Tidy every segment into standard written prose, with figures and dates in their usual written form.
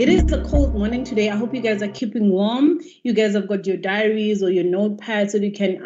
It is a cold morning today. I hope you guys are keeping warm. You guys have got your diaries or your notepads so you can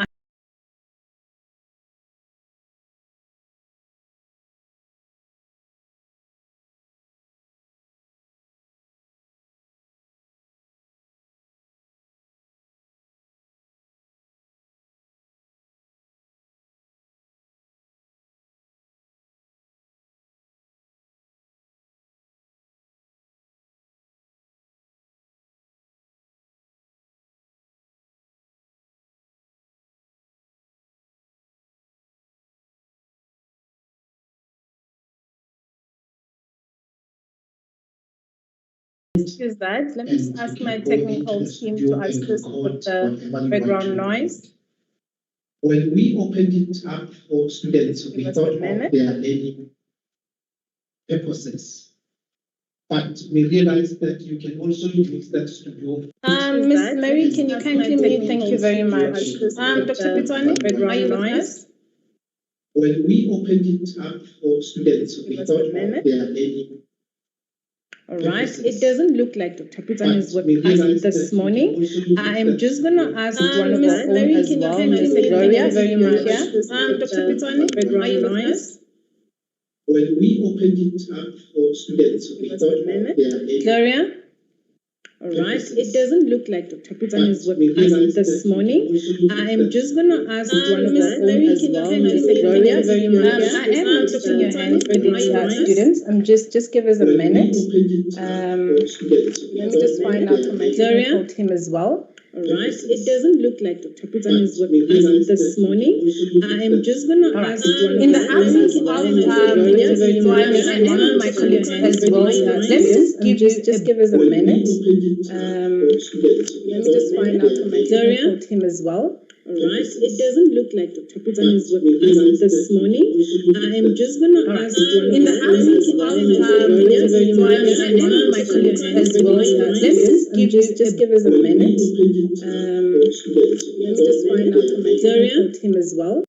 excuse that. Let me just ask my technical team to assist with the background noise. When we opened it up for students, we thought of their learning purposes. But we realized that you can also use that to do. Miss Mary, can you kindly mute? Thank you very much. Dr. Pitani, are you with us? When we opened it up for students, we thought of their learning. All right. It doesn't look like Dr. Pitani is with us this morning. I am just going to ask one of our own as well, Miss Gloria, very much. Dr. Pitani, are you with us? When we opened it up for students, we thought of their learning. Gloria? All right. It doesn't look like Dr. Pitani is with us this morning. I am just going to ask one of our own as well, Miss Gloria, very much. I am not taking your hand for these students. Just give us a minute. Let me just find out from my technical team as well. All right. It doesn't look like Dr. Pitani is with us this morning. I am just going to ask one in the absence of and one of my colleagues as well. Let me just give us a minute. Let me just find out from my technical team as well. All right. It doesn't look like Dr. Pitani is with us this morning. I am just going to ask in the absence of and one of my colleagues as well. Let me just give us a minute. Let me just find out from my technical team as well.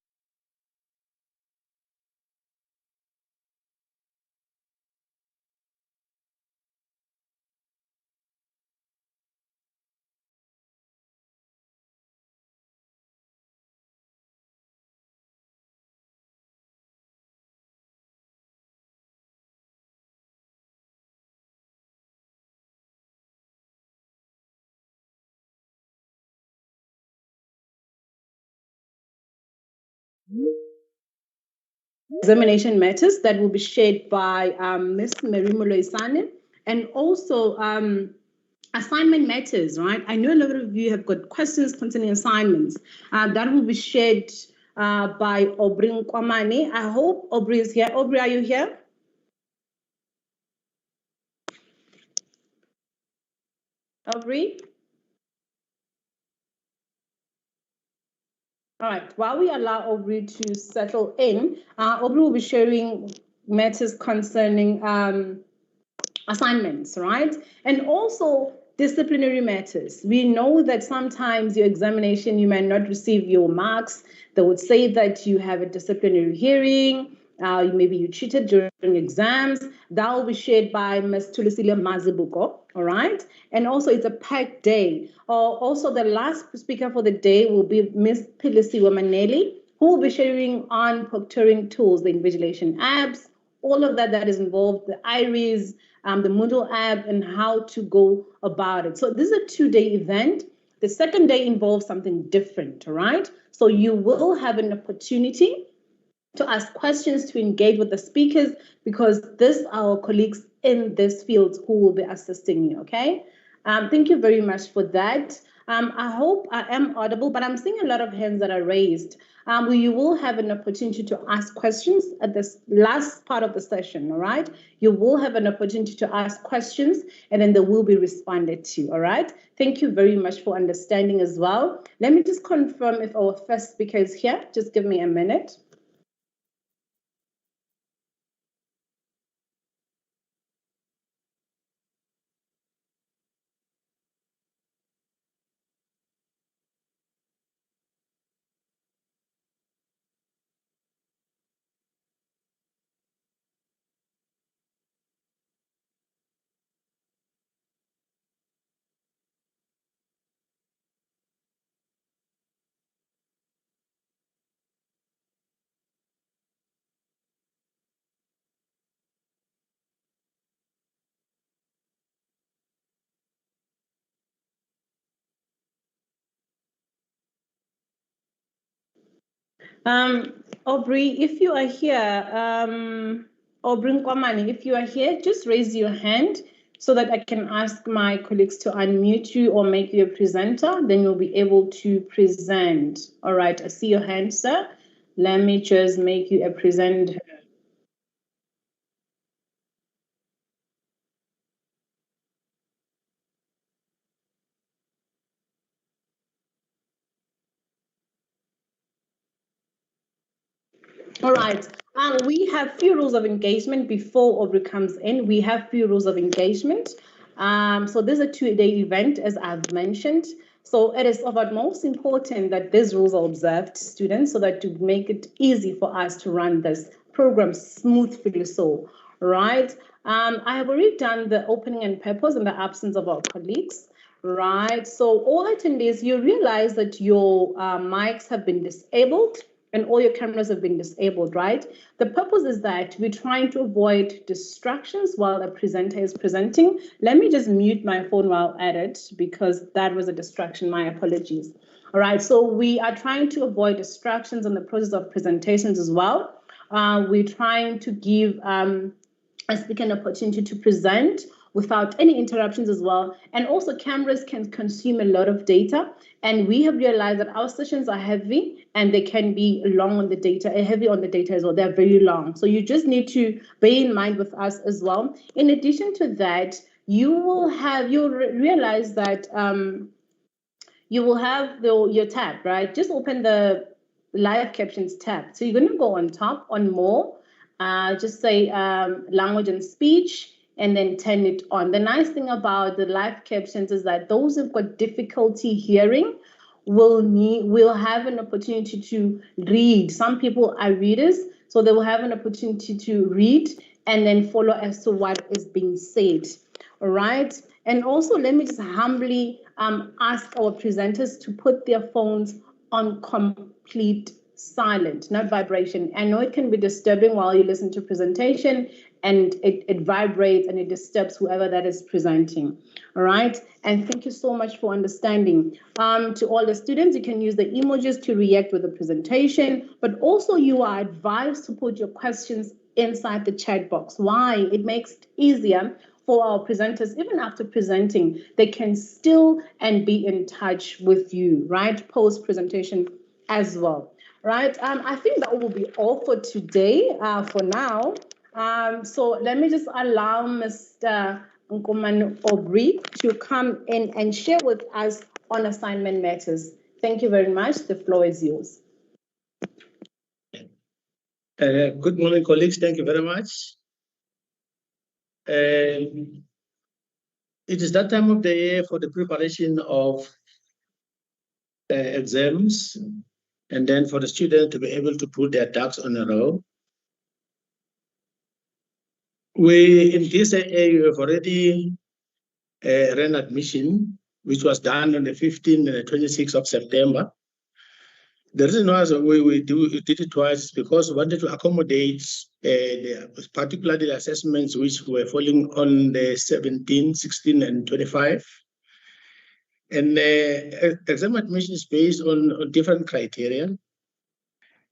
Examination matters that will be shared by Ms. Mary Moloisane, and also assignment matters, right? I know a lot of you have got questions concerning assignments that will be shared by Aubrey Kwamane. I hope Aubrey is here. Aubrey, are you here? Aubrey? All right, while we allow Aubrey to settle in, Aubrey will be sharing matters concerning assignments, right? And also disciplinary matters. We know that sometimes your examination, you may not receive your marks. They would say that you have a disciplinary hearing, maybe you cheated during exams. That will be shared by Ms. Tulisile Mazibuko, all right? And also it's a packed day. Also the last speaker for the day will be Ms. Pilisiwa Maneli, who will be sharing on proctoring tools, the invigilation apps, all of that is involved, the IRIS, the Moodle app, and how to go about it. So this is a 2-day event. The second day involves something different, all right? So you will have an opportunity to ask questions, to engage with the speakers, because these are our colleagues in this field who will be assisting you, okay? Thank you very much for that. I hope I am audible, but I'm seeing a lot of hands that are raised. You will have an opportunity to ask questions at this last part of the session, all right? You will have an opportunity to ask questions, and then they will be responded to, all right? Thank you very much for understanding as well. Let me just confirm if our first speaker is here. Just give me a minute. Aubrey, if you are here, Aubrey Nkwamani, if you are here, just raise your hand so that I can ask my colleagues to unmute you or make you a presenter. Then you'll be able to present. All right, I see your hand, sir. Let me just make you a presenter. All right. We have few rules of engagement before Aubrey comes in. We have few rules of engagement. So this is a 2-day event, as I've mentioned. So it is of utmost important that these rules are observed, students, so that to make it easy for us to run this program smoothly. So, right. I have already done the opening and purpose in the absence of our colleagues. Right. So all attendees, you realize that your mics have been disabled and all your cameras have been disabled, right? The purpose is that we're trying to avoid distractions while a presenter is presenting. Let me just mute my phone while at it because that was a distraction. My apologies. All right, so we are trying to avoid distractions in the process of presentations as well. We're trying to give a speaker an opportunity to present without any interruptions as well. And also cameras can consume a lot of data. And we have realized that our sessions are heavy and they can be long on the data, heavy on the data as well. They're very long. So you just need to bear in mind with us as well. In addition to that, you'll realize that you will have your tab, right? Just open the live captions tab. So you're going to go on top on more, just say language and speech, and then turn it on. The nice thing about the live captions is that those who've got difficulty hearing will have an opportunity to read. Some people are readers, so they will have an opportunity to read and then follow as to what is being said. All right. And also, let me just humbly ask our presenters to put their phones on complete silent, not vibration. I know it can be disturbing while you listen to presentation and it vibrates and it disturbs whoever that is presenting. All right. And thank you so much for understanding. To all the students, you can use the emojis to react with the presentation, but also you are advised to put your questions inside the chat box. Why? It makes it easier for our presenters, even after presenting, they can still and be in touch with you, right? Post-presentation as well, right? I think that will be all for today, for now. So let me just allow Mr. Nkoman Aubrey to come in and share with us on assignment matters. Thank you very much. The floor is yours. Good morning, colleagues. Thank you very much. It is that time of the year for the preparation of exams, and then for the students to be able to put their ducks on a row. We, in this area, have already ran admission, which was done on the 15th and the 26th of September. The reason why we did it twice is because we wanted to accommodate particularly the assessments which were falling on the 17, 16, and 25. And exam admission is based on different criteria.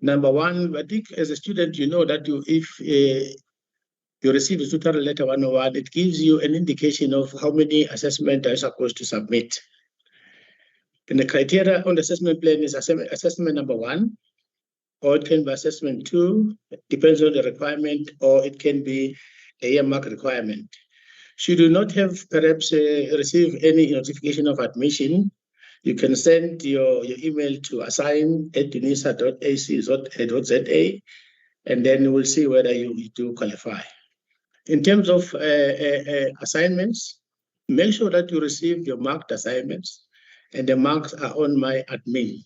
Number one, I think as a student, you know that if you receive a tutorial letter 101, it gives you an indication of how many assessments are supposed to submit. And the criteria on the assessment plan is assessment number 1, or it can be assessment 2, it depends on the requirement, or it can be a year mark requirement. Should you not have perhaps received any notification of admission, you can send your email to assign@unisa.ac.za, and then we'll see whether you do qualify. In terms of assignments, make sure that you receive your marked assignments and the marks are on my admin.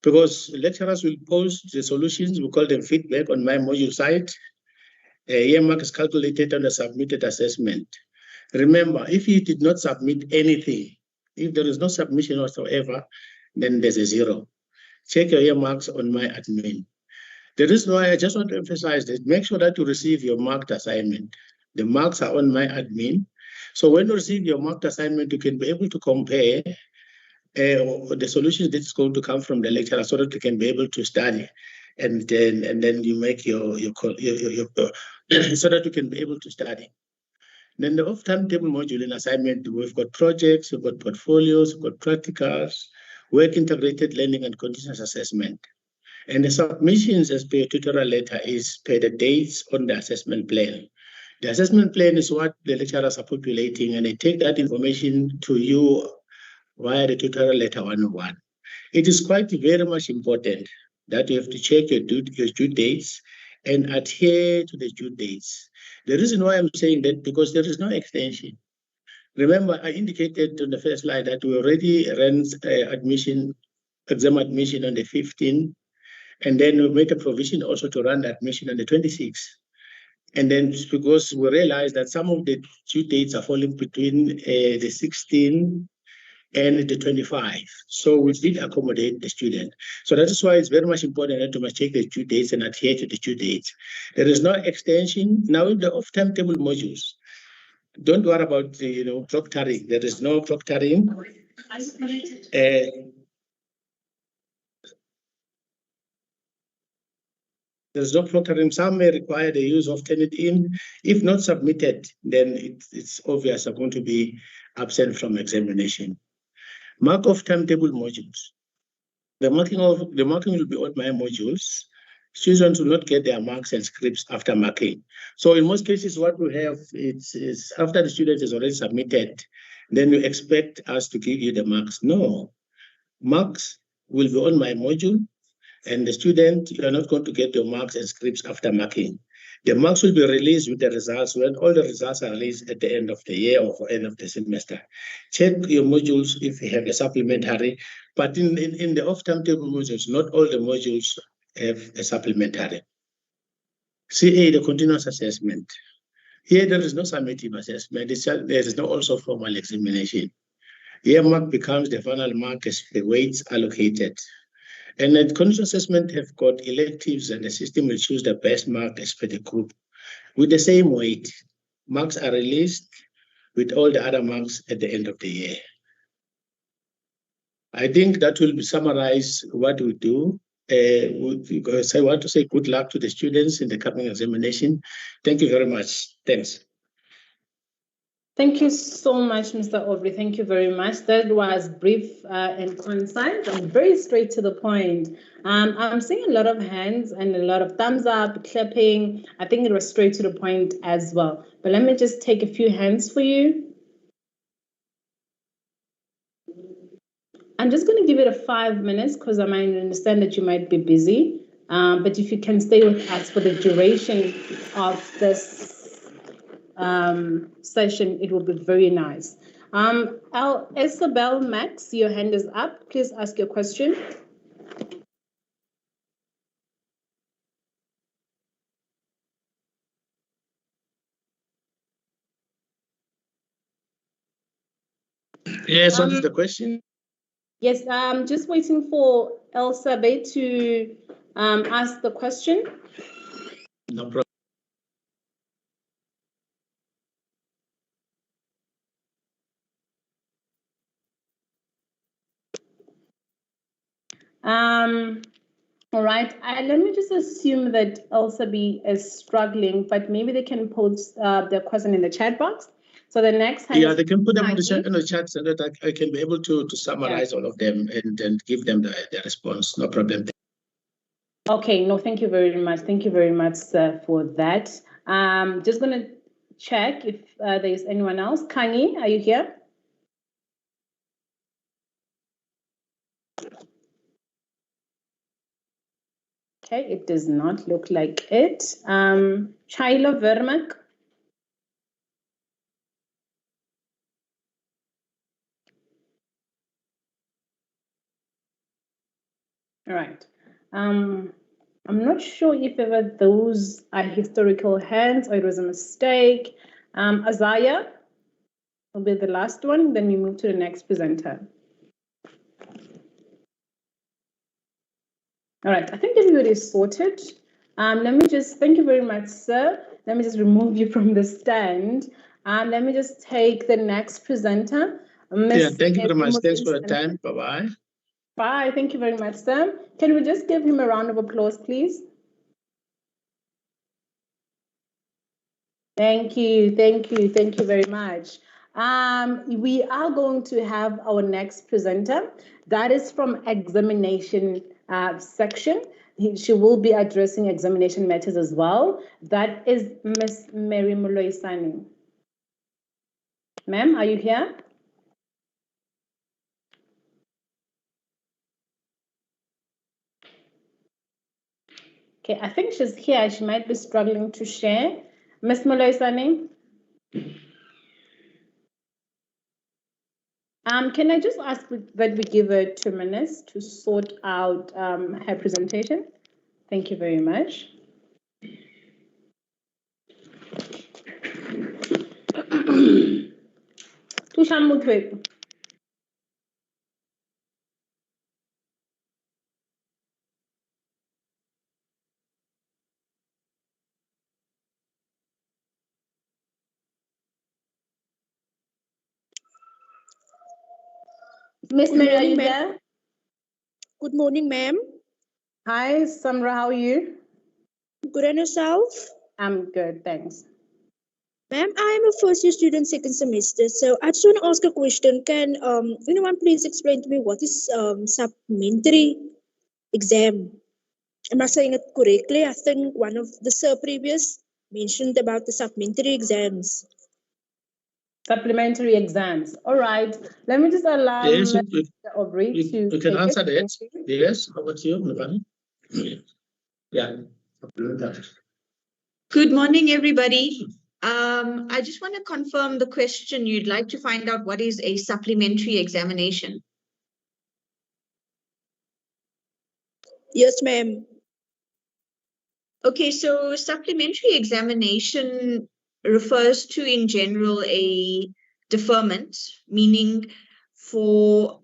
Because lecturers will post the solutions, we call them feedback, on my module site. A year mark is calculated on the submitted assessment. Remember, if you did not submit anything, if there is no submission whatsoever, then there's a 0. Check your year marks on my admin. The reason why I just want to emphasize that, make sure that you receive your marked assignment. The marks are on my admin. So when you receive your marked assignment, you can be able to compare the solutions that is going to come from the lecturer so that you can be able to study. And then you make your so that you can be able to study. Then the off-timetable module in assignment, we've got projects, we've got portfolios, we've got practicals, work integrated learning and continuous assessment. And the submissions as per tutorial letter is per the dates on the assessment plan. The assessment plan is what the lecturers are populating, and they take that information to you via the tutorial letter 101. It is quite very much important that you have to check your due dates and adhere to the due dates. The reason why I'm saying that, because there is no extension. Remember, I indicated on the first slide that we already ran exam admission on the 15th, and then we made a provision also to run the admission on the 26th. And then because we realized that some of the due dates are falling between the 16th and the 25. So we did accommodate the student. So that is why it's very much important that to check the due dates and adhere to the due dates. There is no extension. Now in the off-timetable modules, don't worry about the proctoring. There is no proctoring. There's no proctoring. Some may require the use of Turnitin. If not submitted, then it's obvious they're going to be absent from examination. Mark of timetable modules. The marking will be on my modules. Students will not get their marks and scripts after marking. So in most cases, what we have is after the student is already submitted, then you expect us to give you the marks. No, marks will be on my module, and the student, you are not going to get your marks and scripts after marking. The marks will be released with the results when all the results are released at the end of the year or end of the semester. Check your modules if you have a supplementary, but in the off-timetable modules, not all the modules have a supplementary. CA, the continuous assessment. Here, there is no summative assessment. There is no also formal examination. Here, mark becomes the final mark as the weights allocated. And the continuous assessment have got electives, and the system will choose the best mark as per the group. With the same weight, marks are released with all the other marks at the end of the year. I think that will summarize what we do. I want to say good luck to the students in the coming examination. Thank you very much. Thanks. Thank you so much, Mr. Aubrey. Thank you very much. That was brief and concise and very straight to the point. I'm seeing a lot of hands and a lot of thumbs up, clapping. I think it was straight to the point as well. But let me just take a few hands for you. I'm just going to give it 5 minutes because I might understand that you might be busy. But if you can stay with us for the duration of this session, it will be very nice. Isabel Max, your hand is up. Please ask your question. Yes, what is the question? Yes, I'm just waiting for Elsabe to ask the question. No problem. All right, let me just assume that Elsabe is struggling, but maybe they can post their question in the chat box. So the next hand, yeah, they can put them in the chat so that I can be able to summarize all of them and give them the response. No problem. Okay, no, thank you very much. Thank you very much for that. Just going to check if there's anyone else. Kangi, are you here? Okay, it does not look like it. Shaila Vermak. All right. I'm not sure if ever those are historical hands or it was a mistake. Azaya will be the last one. Then we move to the next presenter. All right, I think everybody is sorted. Let me just, thank you very much, sir. Let me just remove you from the stand. Let me just take the next presenter. Yeah, thank you very much. Thanks for the time. Bye-bye. Bye, thank you very much, sir. Can we just give him a round of applause, please? Thank you, thank you, thank you very much. We are going to have our next presenter. That is from examination section. She will be addressing examination matters as well. That is Miss Mary Muloisani. Ma'am, are you here? Okay, I think she's here. She might be struggling to share. Ms. Moloisane? Can I just ask that we give her 2 minutes to sort out her presentation? Thank you very much. Tushamutwe. Miss Mary, are you there? Good morning, ma'am. Hi, Samra, how are you? Good, and yourself? I'm good, thanks. Ma'am, I am a first year student, second semester. So I just want to ask a question. Can anyone please explain to me what is supplementary exam? Am I saying it correctly? I think one of the previous mentioned about the supplementary exams. Supplementary exams. All right. Let me just allow Yes, Mr. Aubrey to you can take answer it. that. Yes, how about you, Navani? Yeah. Good morning, everybody. I just want to confirm the question. You'd like to find out what is a supplementary examination? Yes, ma'am. Okay, so supplementary examination refers to, in general, a deferment, meaning for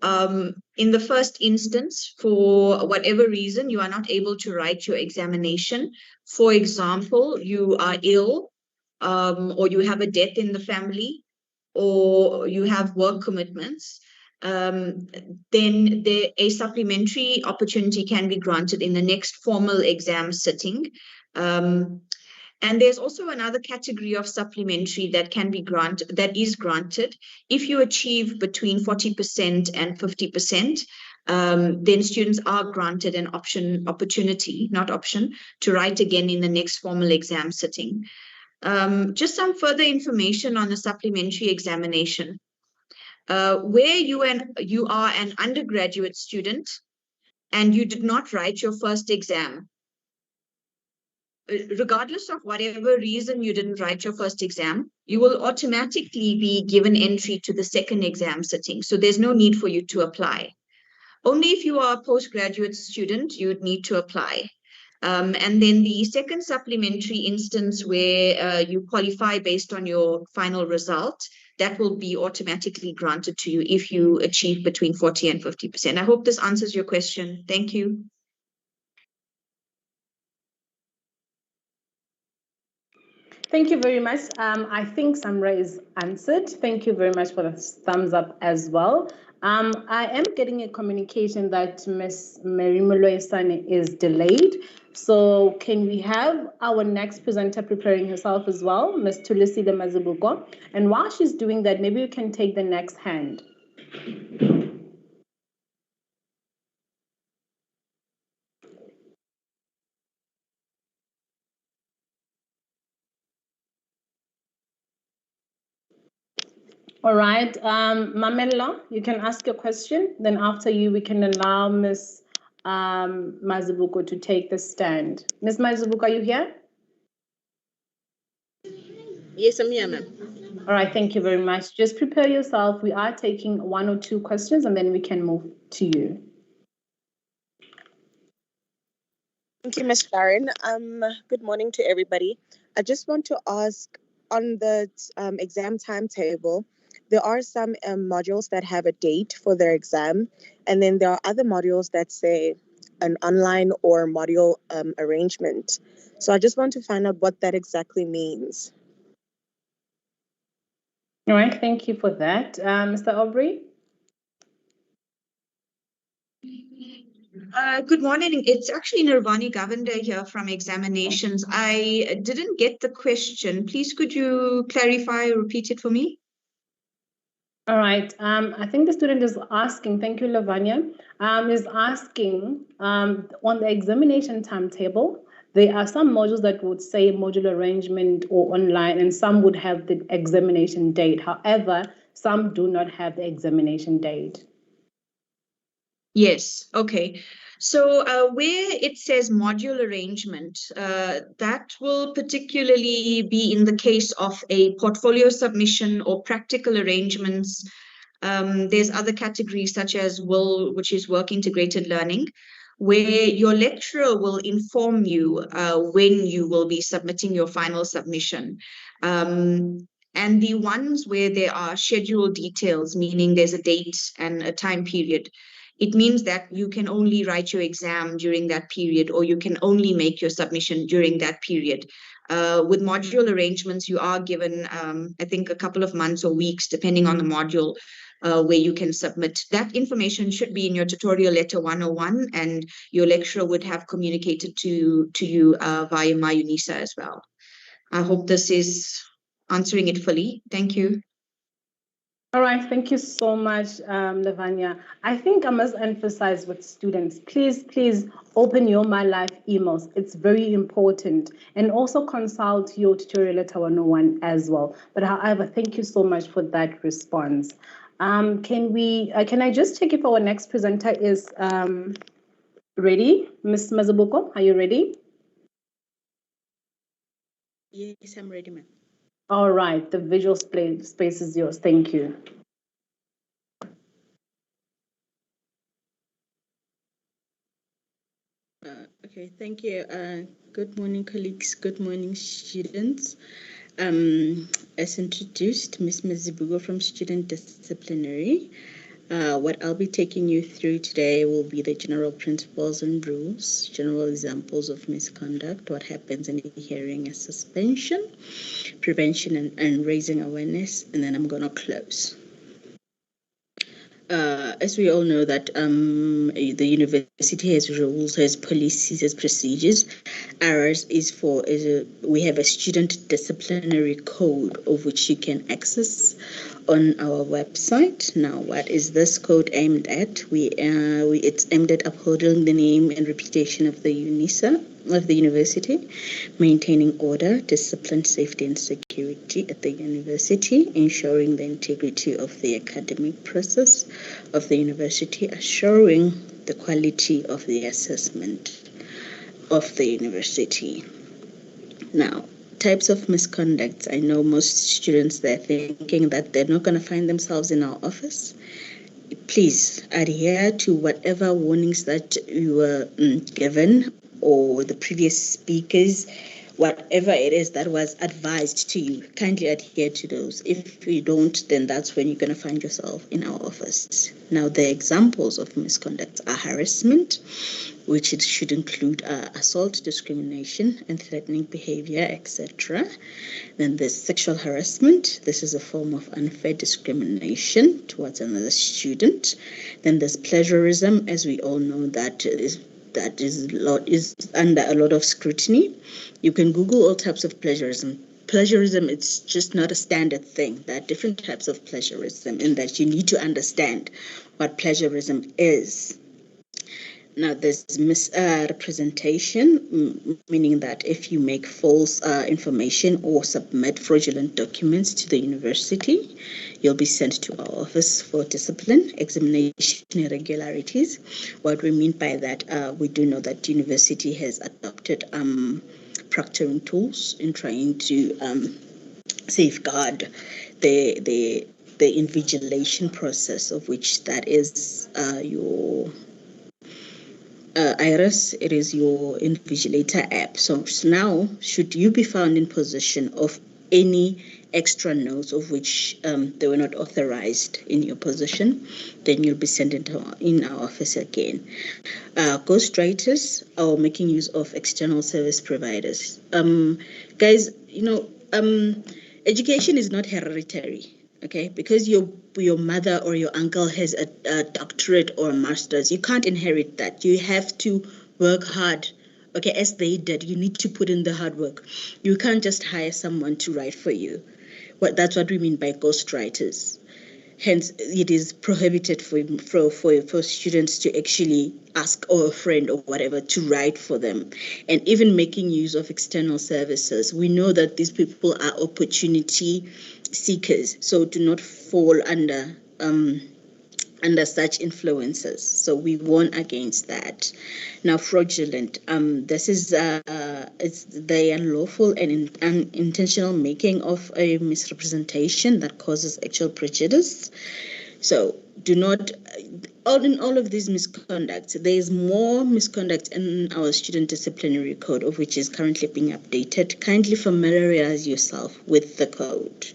in the first instance, for whatever reason, you are not able to write your examination. For example, you are ill, or you have a death in the family, or you have work commitments, then a supplementary opportunity can be granted in the next formal exam sitting. And there's also another category of supplementary that can be granted, that is granted if you achieve between 40% and 50%. Then students are granted an opportunity, not option, to write again in the next formal exam sitting. Just some further information on the supplementary examination. Where you are an undergraduate student and you did not write your first exam, regardless of whatever reason you didn't write your first exam, you will automatically be given entry to the second exam sitting. So there's no need for you to apply. Only if you are a postgraduate student, you would need to apply. And then the second supplementary instance where you qualify based on your final result, that will be automatically granted to you if you achieve between 40 and 50%. I hope this answers your question. Thank you. Thank you very much. I think Samra is answered. Thank you very much for the thumbs up as well. I am getting a communication that Ms. Mary Moloisane is delayed. So can we have our next presenter preparing herself as well, Ms. Tulisile Mazibuko? And while she's doing that, maybe you can take the next hand. All right, Mamela, you can ask your question. Then after you, we can allow Ms. Mazibuko to take the stand. Ms. Mazibuko, are you here? Yes, I'm here, ma'am. All right, thank you very much. Just prepare yourself. We are taking 1 or 2 questions and then we can move to you. Thank you, Ms. Sharon. Good morning to everybody. I just want to ask, on the exam timetable, there are some modules that have a date for their exam, and then there are other modules that say an online or module arrangement. So I just want to find out what that exactly means. All right, thank you for that. Mr. Aubrey? Good morning. It's actually Nirvani Govender here from Examinations. I didn't get the question. Please, could you clarify, repeat it for me? All right. I think the student is asking, thank you, Lavanya, is asking on the examination timetable, there are some modules that would say module arrangement or online, and some would have the examination date. However, some do not have the examination date. Yes. Okay. So where it says module arrangement, that will particularly be in the case of a portfolio submission or practical arrangements. There's other categories such as WIL, which is work integrated learning, where your lecturer will inform you when you will be submitting your final submission. And the ones where there are schedule details, meaning there's a date and a time period, it means that you can only write your exam during that period, or you can only make your submission during that period. With module arrangements, you are given, I think, a couple of months or weeks, depending on the module, where you can submit. That information should be in your tutorial letter 101, and your lecturer would have communicated to you via my UNISA as well. I hope this is answering it fully. Thank you. All right, thank you so much, Lavanya. I think I must emphasize with students, please open your My Life emails. It's very important. And also consult your tutorial letter 101 as well. But however, thank you so much for that response. Can I just check if our next presenter is ready? Ms. Mazabuko, are you ready? Yes, I'm ready, ma'am. All right, the visual space is yours. Thank you. Okay, thank you. Good morning, colleagues. Good morning, students. As introduced, Ms. Mazibugo from Student Disciplinary. What I'll be taking you through today will be the general principles and rules, general examples of misconduct, what happens in a hearing and suspension, prevention and raising awareness, and then I'm going to close. As we all know that the university has rules, has policies, has procedures. Ours we have a student disciplinary code of which you can access on our website. Now, what is this code aimed at? It's aimed at upholding the name and reputation of the UNISA, of the university, maintaining order, discipline, safety, and security at the university, ensuring the integrity of the academic process of the university, assuring the quality of the assessment of the university. Now, types of misconducts. I know most students, they're thinking that they're not going to find themselves in our office. Please adhere to whatever warnings that you were given, or the previous speakers, whatever it is that was advised to you, kindly adhere to those. If you don't, then that's when you're going to find yourself in our office. Now, the examples of misconduct are harassment, which it should include assault, discrimination, and threatening behavior, etc. Then there's sexual harassment. This is a form of unfair discrimination towards another student. Then there's plagiarism, as we all know that is under a lot of scrutiny. You can Google all types of plagiarism. Plagiarism, it's just not a standard thing. There are different types of plagiarism, in that you need to understand what plagiarism is. Now, there's misrepresentation, meaning that if you make false information or submit fraudulent documents to the university, you'll be sent to our office for discipline, examination irregularities. What we mean by that, we do know that the university has adopted proctoring tools in trying to safeguard the invigilation process, of which that is your Iris, it is your Invigilator app. So now, should you be found in possession of any extra notes of which they were not authorized in your possession, then you'll be sent in our office again. Ghostwriters or making use of external service providers. Guys, education is not hereditary. Okay, because your mother or your uncle has a doctorate or a master's, you can't inherit that. You have to work hard. Okay, as they did, you need to put in the hard work. You can't just hire someone to write for you. That's what we mean by ghostwriters. Hence, it is prohibited for students to actually ask or a friend or whatever to write for them. And even making use of external services. We know that these people are opportunity seekers, so do not fall under under such influences. So we warn against that. Now, fraudulent. This is it's the unlawful and unintentional making of a misrepresentation that causes actual prejudice. So do not. In all of these misconducts, there is more misconduct in our student disciplinary code, of which is currently being updated. Kindly familiarize yourself with the code.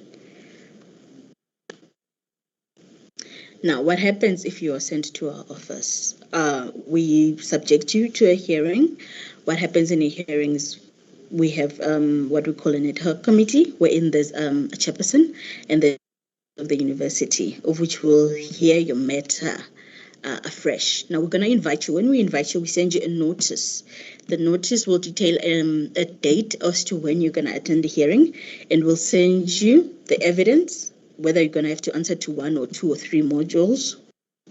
Now, what happens if you are sent to our office? We subject you to a hearing. What happens in a hearing is we have what we call an ad hoc committee, wherein there's a chairperson and the of the university, of which will hear your matter afresh. Now, we're going to invite you. When we invite you, we send you a notice. The notice will detail a date as to when you're going to attend the hearing, and we'll send you the evidence, whether you're going to have to answer to 1 or 2 or 3 modules.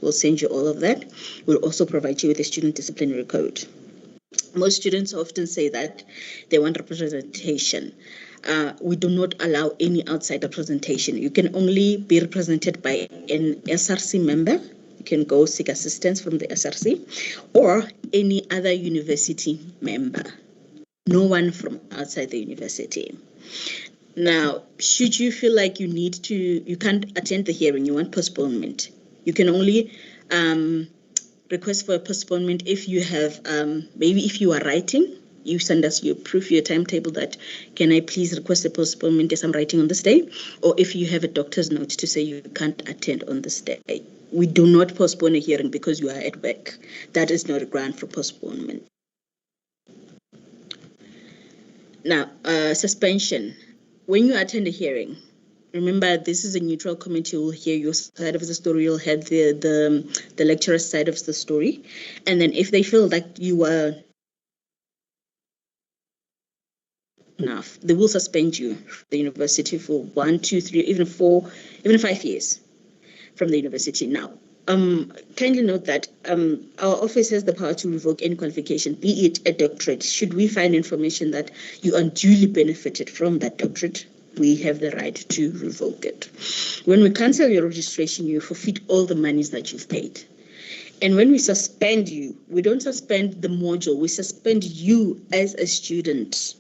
We'll send you all of that. We'll also provide you with a student disciplinary code. Most students often say that they want representation. We do not allow any outside representation. You can only be represented by an SRC member. You can go seek assistance from the SRC or any other university member. No one from outside the university. Now, should you feel like you can't attend the hearing, you want postponement, you can only request for a postponement if you have, maybe if you are writing, you send us your proof, your timetable that, can I please request a postponement as I'm writing on this day? Or if you have a doctor's note to say you can't attend on this day. We do not postpone a hearing because you are at work. That is not a ground for postponement. Now, suspension. When you attend a hearing, remember this is a neutral committee. Will hear your side of the story. You'll have the lecturer's side of the story, and then if they feel that you are enough, they will suspend you from the university for 1, 2, 3, even 4, even 5 years from the university. Now, kindly note that our office has the power to revoke any qualification, be it a doctorate. Should we find information that you unduly benefited from that doctorate, we have the right to revoke it. When we cancel your registration, you forfeit all the monies that you've paid. And when we suspend you, we don't suspend the module, we suspend you as a student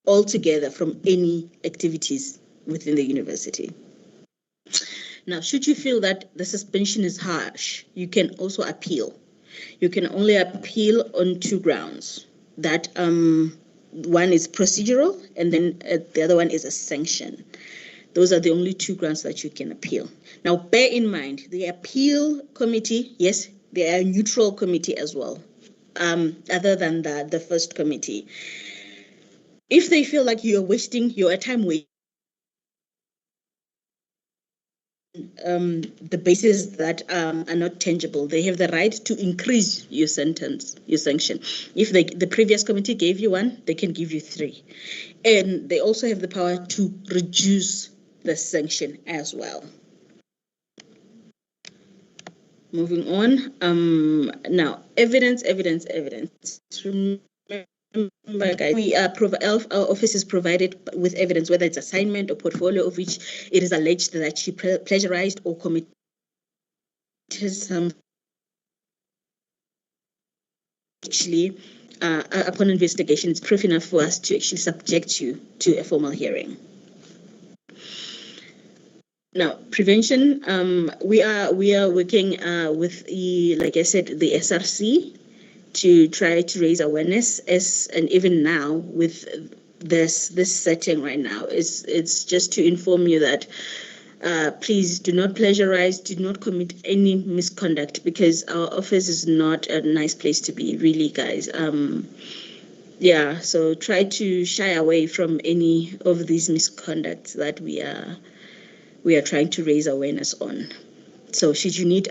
altogether from any activities within the university. Now, should you feel that the suspension is harsh, you can also appeal. You can only appeal on 2 grounds. That one is procedural, and then the other one is a sanction. Those are the only 2 grounds that you can appeal. Now, bear in mind, the appeal committee, yes, they are a neutral committee as well, other than the first committee. If they feel like you're wasting your time waiting, the bases that are not tangible, they have the right to increase your sentence, your sanction. If the previous committee gave you 1, they can give you 3. And they also have the power to reduce the sanction as well. Moving on. Now, evidence. Remember, guys, our office is provided with evidence, whether it's assignment or portfolio of which it is alleged that she plagiarized or committed some. Actually, upon investigation, it's proof enough for us to actually subject you to a formal hearing. Now, prevention. We are working with like I said, the SRC to try to raise awareness, and even now with this setting right now, it's just to inform you that please do not plagiarize, do not commit any misconduct, because our office is not a nice place to be, really, guys. So try to shy away from any of these misconducts that we are trying to raise awareness on. So should you need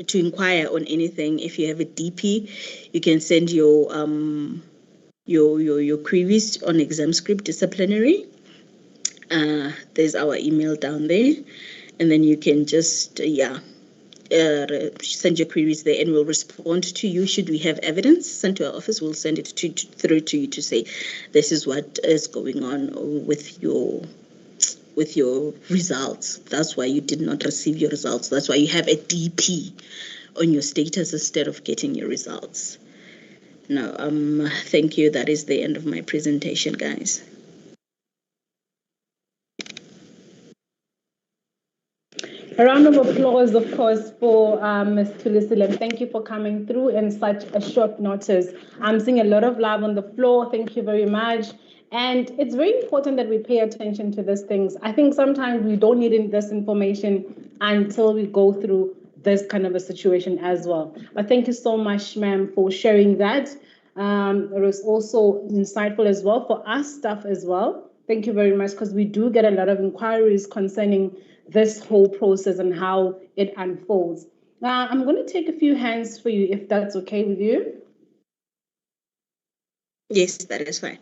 to inquire on anything, if you have a DP, you can send your queries on exam script disciplinary. There's our email down there, and then you can just send your queries there, and we'll respond to you. Should we have evidence sent to our office, we'll send it through to you to say this is what is going on with your with your results. That's why you did not receive your results. That's why you have a DP on your status instead of getting your results. No, thank you. That is the end of my presentation, guys. A round of applause, of course, for Ms. Thulisile. Thank you for coming through in such a short notice. I'm seeing a lot of love on the floor. Thank you very much. And it's very important that we pay attention to these things. I think sometimes we don't need this information until we go through this kind of a situation as well. But thank you so much, ma'am, for sharing that. It was also insightful as well for us staff as well. Thank you very much, because we do get a lot of inquiries concerning this whole process and how it unfolds. I'm going to take a few hands for you, if that's okay with you. Yes, that is fine.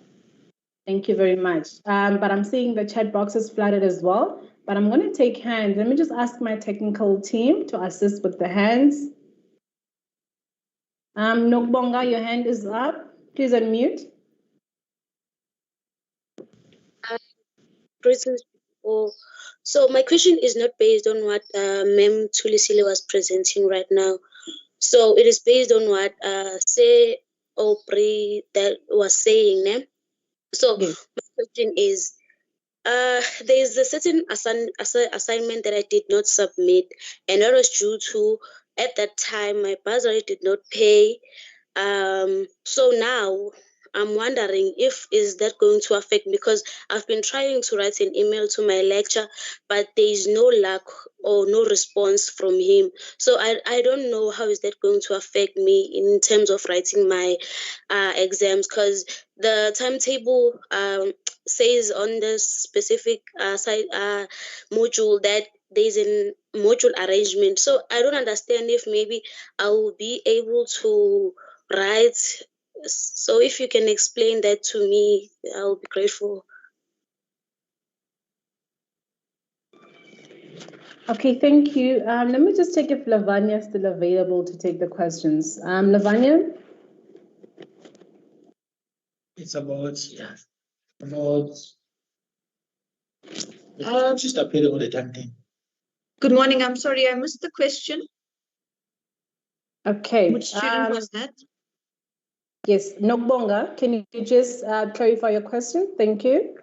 Thank you very much. But I'm seeing the chat box is flooded as well. But I'm going to take hands. Let me just ask my technical team to assist with the hands. Nokbonga, your hand is up. Please unmute. So my question is not based on what Ma'am Thulisile was presenting right now. So it is based on what Say Opri that was saying. Ne? So my question is, there is a certain assignment that I did not submit, and that was due to, at that time, my bursary did not pay. So now I'm wondering if is that going to affect, because I've been trying to write an email to my lecturer, but there is no luck or no response from him. So I don't know how is that going to affect me in terms of writing my exams, because the timetable says on the specific module that there's a module arrangement. So I don't understand if maybe I will be able to write. So if you can explain that to me, I'll be grateful. Okay, thank you. Let me just check if Lavanya is still available to take the questions. Lavanya? It's about, just appearing all the time thing. Good morning. I'm sorry, I missed the question. Okay. Which student was that? Yes, Nokbonga, can you just clarify your question? Thank you.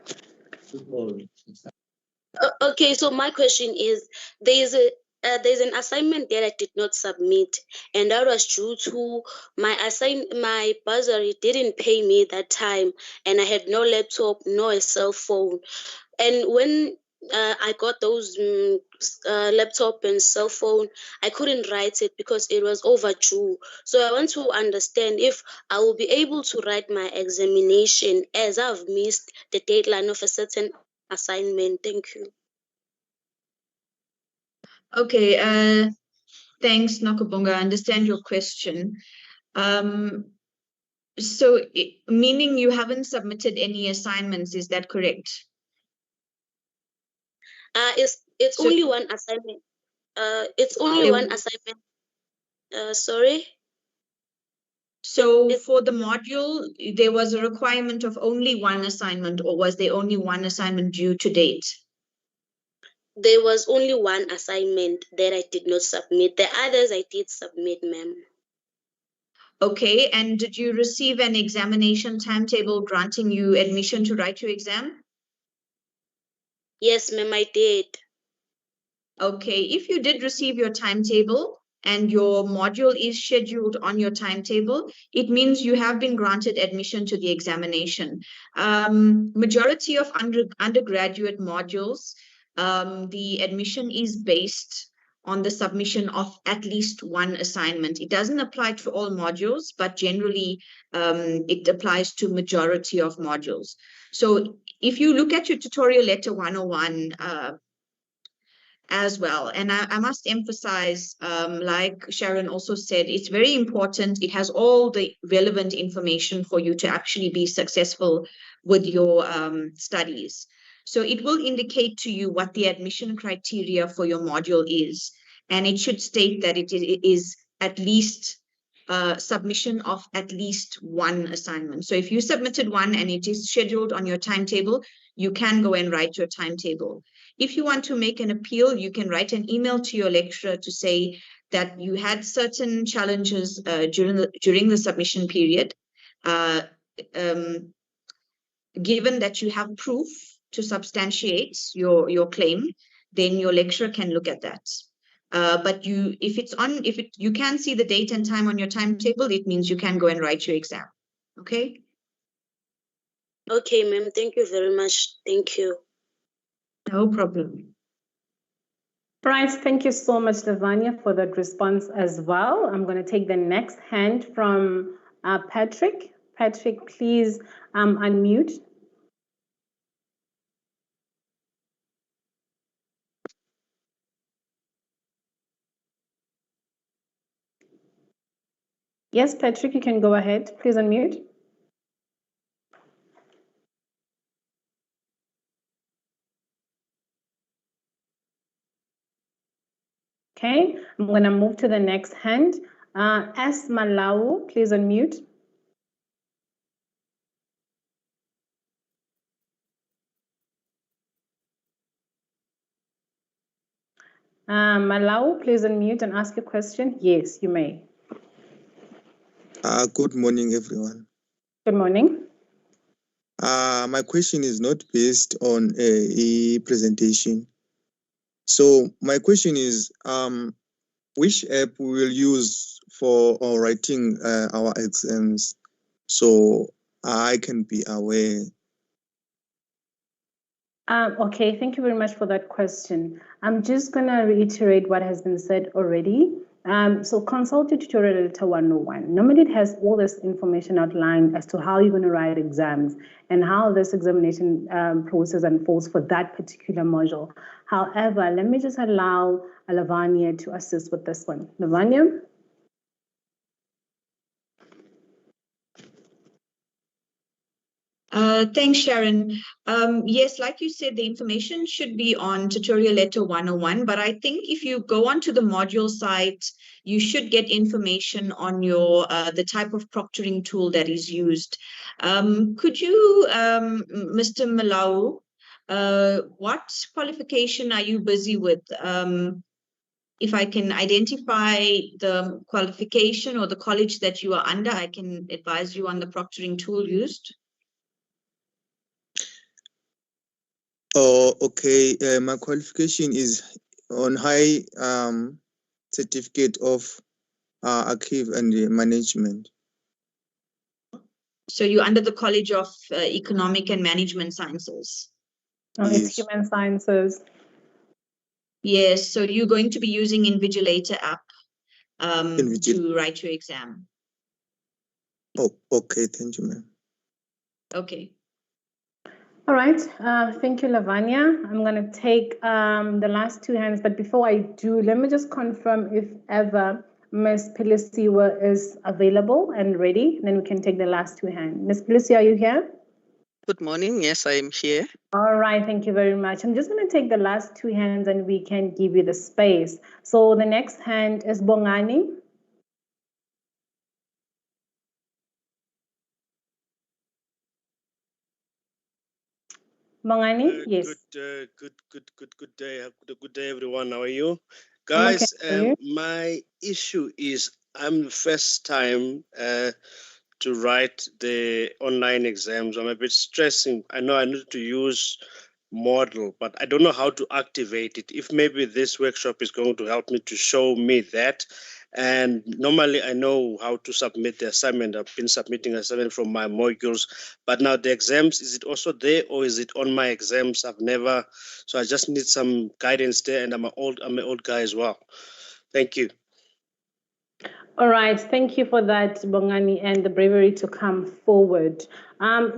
Okay, so my question is, there's an assignment that I did not submit, and that was due to my bursary didn't pay me that time, and I had no laptop, no a cell phone. And when I got those laptop and cell phone, I couldn't write it because it was overdue. So I want to understand if I will be able to write my examination as I've missed the deadline of a certain assignment. Thank you. Okay, thanks, Nakabonga. I understand your question. So, meaning you haven't submitted any assignments, is that correct? It's So, only one assignment. It's only one assignment. Sorry. So for the module, there was a requirement of only one assignment, or was there only one assignment due to date? There was only one assignment that I did not submit. The others I did submit, ma'am. Okay, and did you receive an examination timetable granting you admission to write your exam? Yes, ma'am, I did. Okay, if you did receive your timetable and your module is scheduled on your timetable, it means you have been granted admission to the examination. Majority of undergraduate modules, the admission is based on the submission of at least one assignment. It doesn't apply to all modules, but generally it applies to majority of modules. So if you look at your tutorial letter 101, as well. And I must emphasize, like Sharon also said, it's very important. It has all the relevant information for you to actually be successful with your studies. So it will indicate to you what the admission criteria for your module is. And it should state that it is at least submission of at least one assignment. So if you submitted one and it is scheduled on your timetable, you can go and write your timetable. If you want to make an appeal, you can write an email to your lecturer to say that you had certain challenges during the submission period. Given that you have proof to substantiate your claim, then your lecturer can look at that. But if you can see the date and time on your timetable, it means you can go and write your exam. Okay? Okay, ma'am. Thank you very much. Thank you. No problem. Bryce, thank you so much, Lavanya, for that response as well. I'm going to take the next hand from Patrick. Patrick, please unmute. Yes, Patrick, you can go ahead. Please unmute. Okay, I'm going to move to the next hand. S. Malawu, please unmute. Malawu, please unmute and ask your question. Yes, you may. Good morning, everyone. Good morning. My question is not based on a presentation. So my question is, which app we will use for writing our exams so I can be aware? Okay, thank you very much for that question. I'm just going to reiterate what has been said already. So consult your tutorial letter 101. Normally it has all this information outlined as to how you're going to write exams and how this examination process unfolds for that particular module. However, let me just allow Lavanya to assist with this one. Lavanya? Thanks, Sharon. Yes, like you said, the information should be on tutorial letter 101, but I think if you go onto the module site, you should get information on your the type of proctoring tool that is used. Could you, Mr. Malawu, what qualification are you busy with? If I can identify the qualification or the college that you are under, I can advise you on the proctoring tool used. Oh, okay. My qualification is on high certificate of archive and management. So you're under the College of Economic and Management Sciences. Oh, it's Human Sciences. Yes, so you're going to be using Invigilator app to write your exam. Oh, okay. Thank you, ma'am. Okay. All right. Thank you, Lavanya. I'm going to take the last two hands, but before I do, let me just confirm if ever Ms. Pelisiwa is available and ready, then we can take the last two hands. Ms. Pelisiwa, are you here? Good morning. Yes, I am here. All right. Thank you very much. I'm just going to take the last two hands and we can give you the space. So the next hand is Bongani. Bongani, yes. Good day. Good day, everyone. How are you? Guys, Okay. my issue is I'm the first time to write the online exams. I'm a bit stressing. I know I need to use model, but I don't know how to activate it. If maybe this workshop is going to help me to show me that. And normally I know how to submit the assignment. I've been submitting assignment from my modules, but now the exams, is it also there or is it on my exams? I've never, so I just need some guidance there. And I'm an old guy as well. Thank you. All right, thank you for that, Bongani, and the bravery to come forward.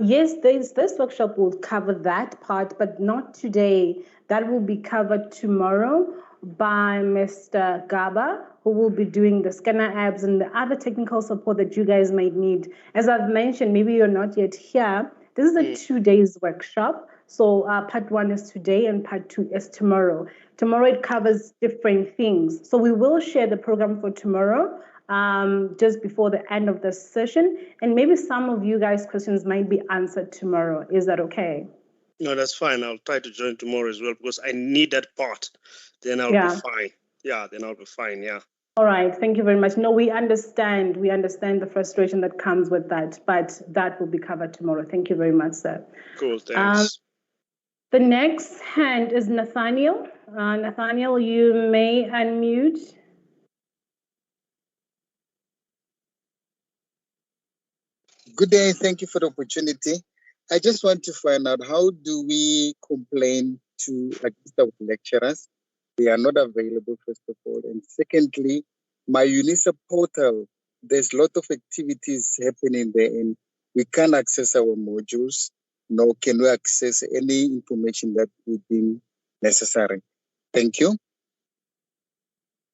Yes, this workshop will cover that part, but not today. That will be covered tomorrow by Mr. Gaba, who will be doing the scanner apps and the other technical support that you guys might need. As I've mentioned, maybe you're not yet here. This is a 2 days workshop. So part 1 is today and part 2 is tomorrow. Tomorrow it covers different things. So we will share the program for tomorrow just before the end of the session. And maybe some of you guys' questions might be answered tomorrow. Is that okay? No, that's fine. I'll try to join tomorrow as well because I need that part. Then I'll Yeah. be fine. Yeah, then I'll be fine. Yeah. All right, thank you very much. No, we understand the frustration that comes with that, but that will be covered tomorrow. Thank you very much, sir. Cool, thanks. The next hand is Nathaniel. Nathaniel, you may unmute. Good day, thank you for the opportunity. I just want to find out, how do we complain to our lecturers? They are not available, first of all. And secondly, my UNISA portal, there's a lot of activities happening there and we can't access our modules, nor can we access any information that would be necessary. Thank you.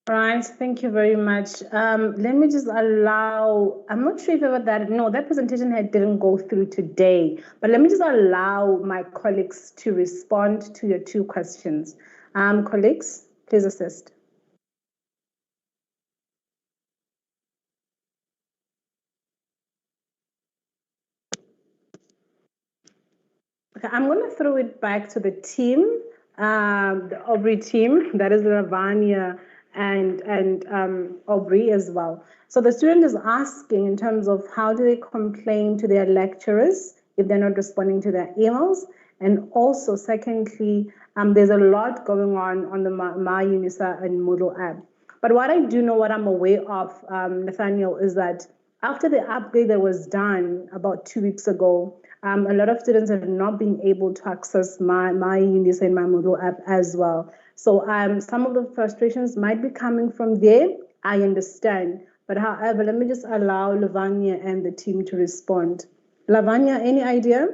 All right, thank you very much. Let me just allow, I'm not sure if ever that presentation didn't go through today, but let me just allow my colleagues to respond to your two questions. Colleagues, please assist. Okay, I'm going to throw it back to the team, the Aubrey team, that is Ravanya and Aubrey as well. So the student is asking in terms of how do they complain to their lecturers if they're not responding to their emails, and also secondly, there's a lot going on the My UNISA and Moodle app. But what I do know, what I'm aware of, Nathaniel, is that after the upgrade that was done about 2 weeks ago, a lot of students have not been able to access my UNISA and my Moodle app as well. So some of the frustrations might be coming from there. I understand. But however, let me just allow Lavanya and the team to respond. Lavanya, any idea?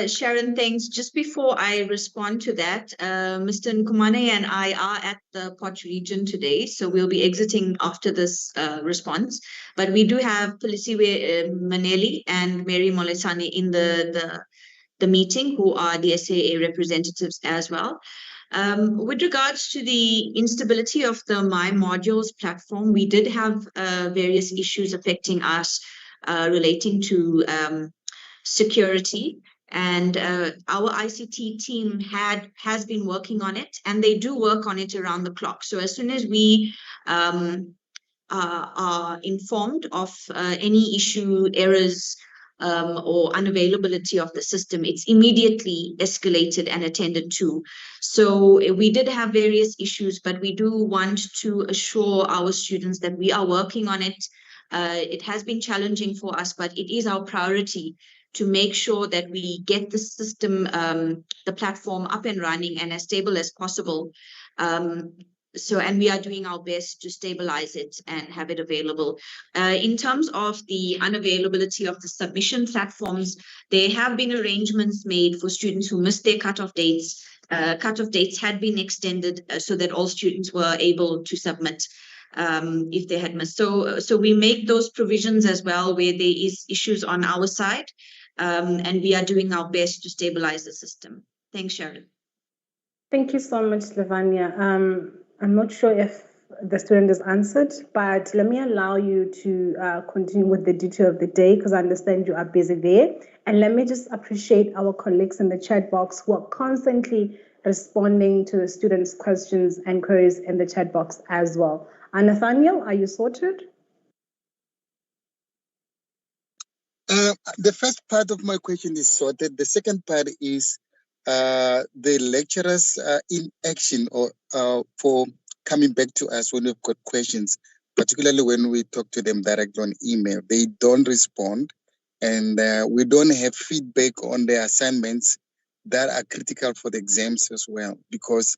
Sharon, thanks. Just before I respond to that, Mr. Nkumane and I are at the Potch region today, so we'll be exiting after this response. But we do have Polisiwe Maneli and Mary Molesani in the meeting, who are the SAA representatives as well. With regards to the instability of the My Modules platform, we did have various issues affecting us relating to security. And our ICT team has been working on it, and they do work on it around the clock. So as soon as we are informed of any issue, errors, or unavailability of the system, it's immediately escalated and attended to. So we did have various issues, but we do want to assure our students that we are working on it. It has been challenging for us, but it is our priority to make sure that we get the system, the platform up and running and as stable as possible. And we are doing our best to stabilize it and have it available. In terms of the unavailability of the submission platforms, there have been arrangements made for students who missed their cutoff dates. Cutoff dates had been extended so that all students were able to submit if they had missed. So we make those provisions as well where there is issues on our side. And we are doing our best to stabilize the system. Thanks, Sharon. Thank you so much, Lavanya. I'm not sure if the student is answered, but let me allow you to continue with the detail of the day, because I understand you are busy there. And let me just appreciate our colleagues in the chat box who are constantly responding to the students' questions and queries in the chat box as well. Nathaniel, are you sorted? The first part of my question is sorted. The second part is the lecturers in action or for coming back to us when we've got questions, particularly when we talk to them directly on email. They don't respond, and we don't have feedback on the assignments that are critical for the exams as well, because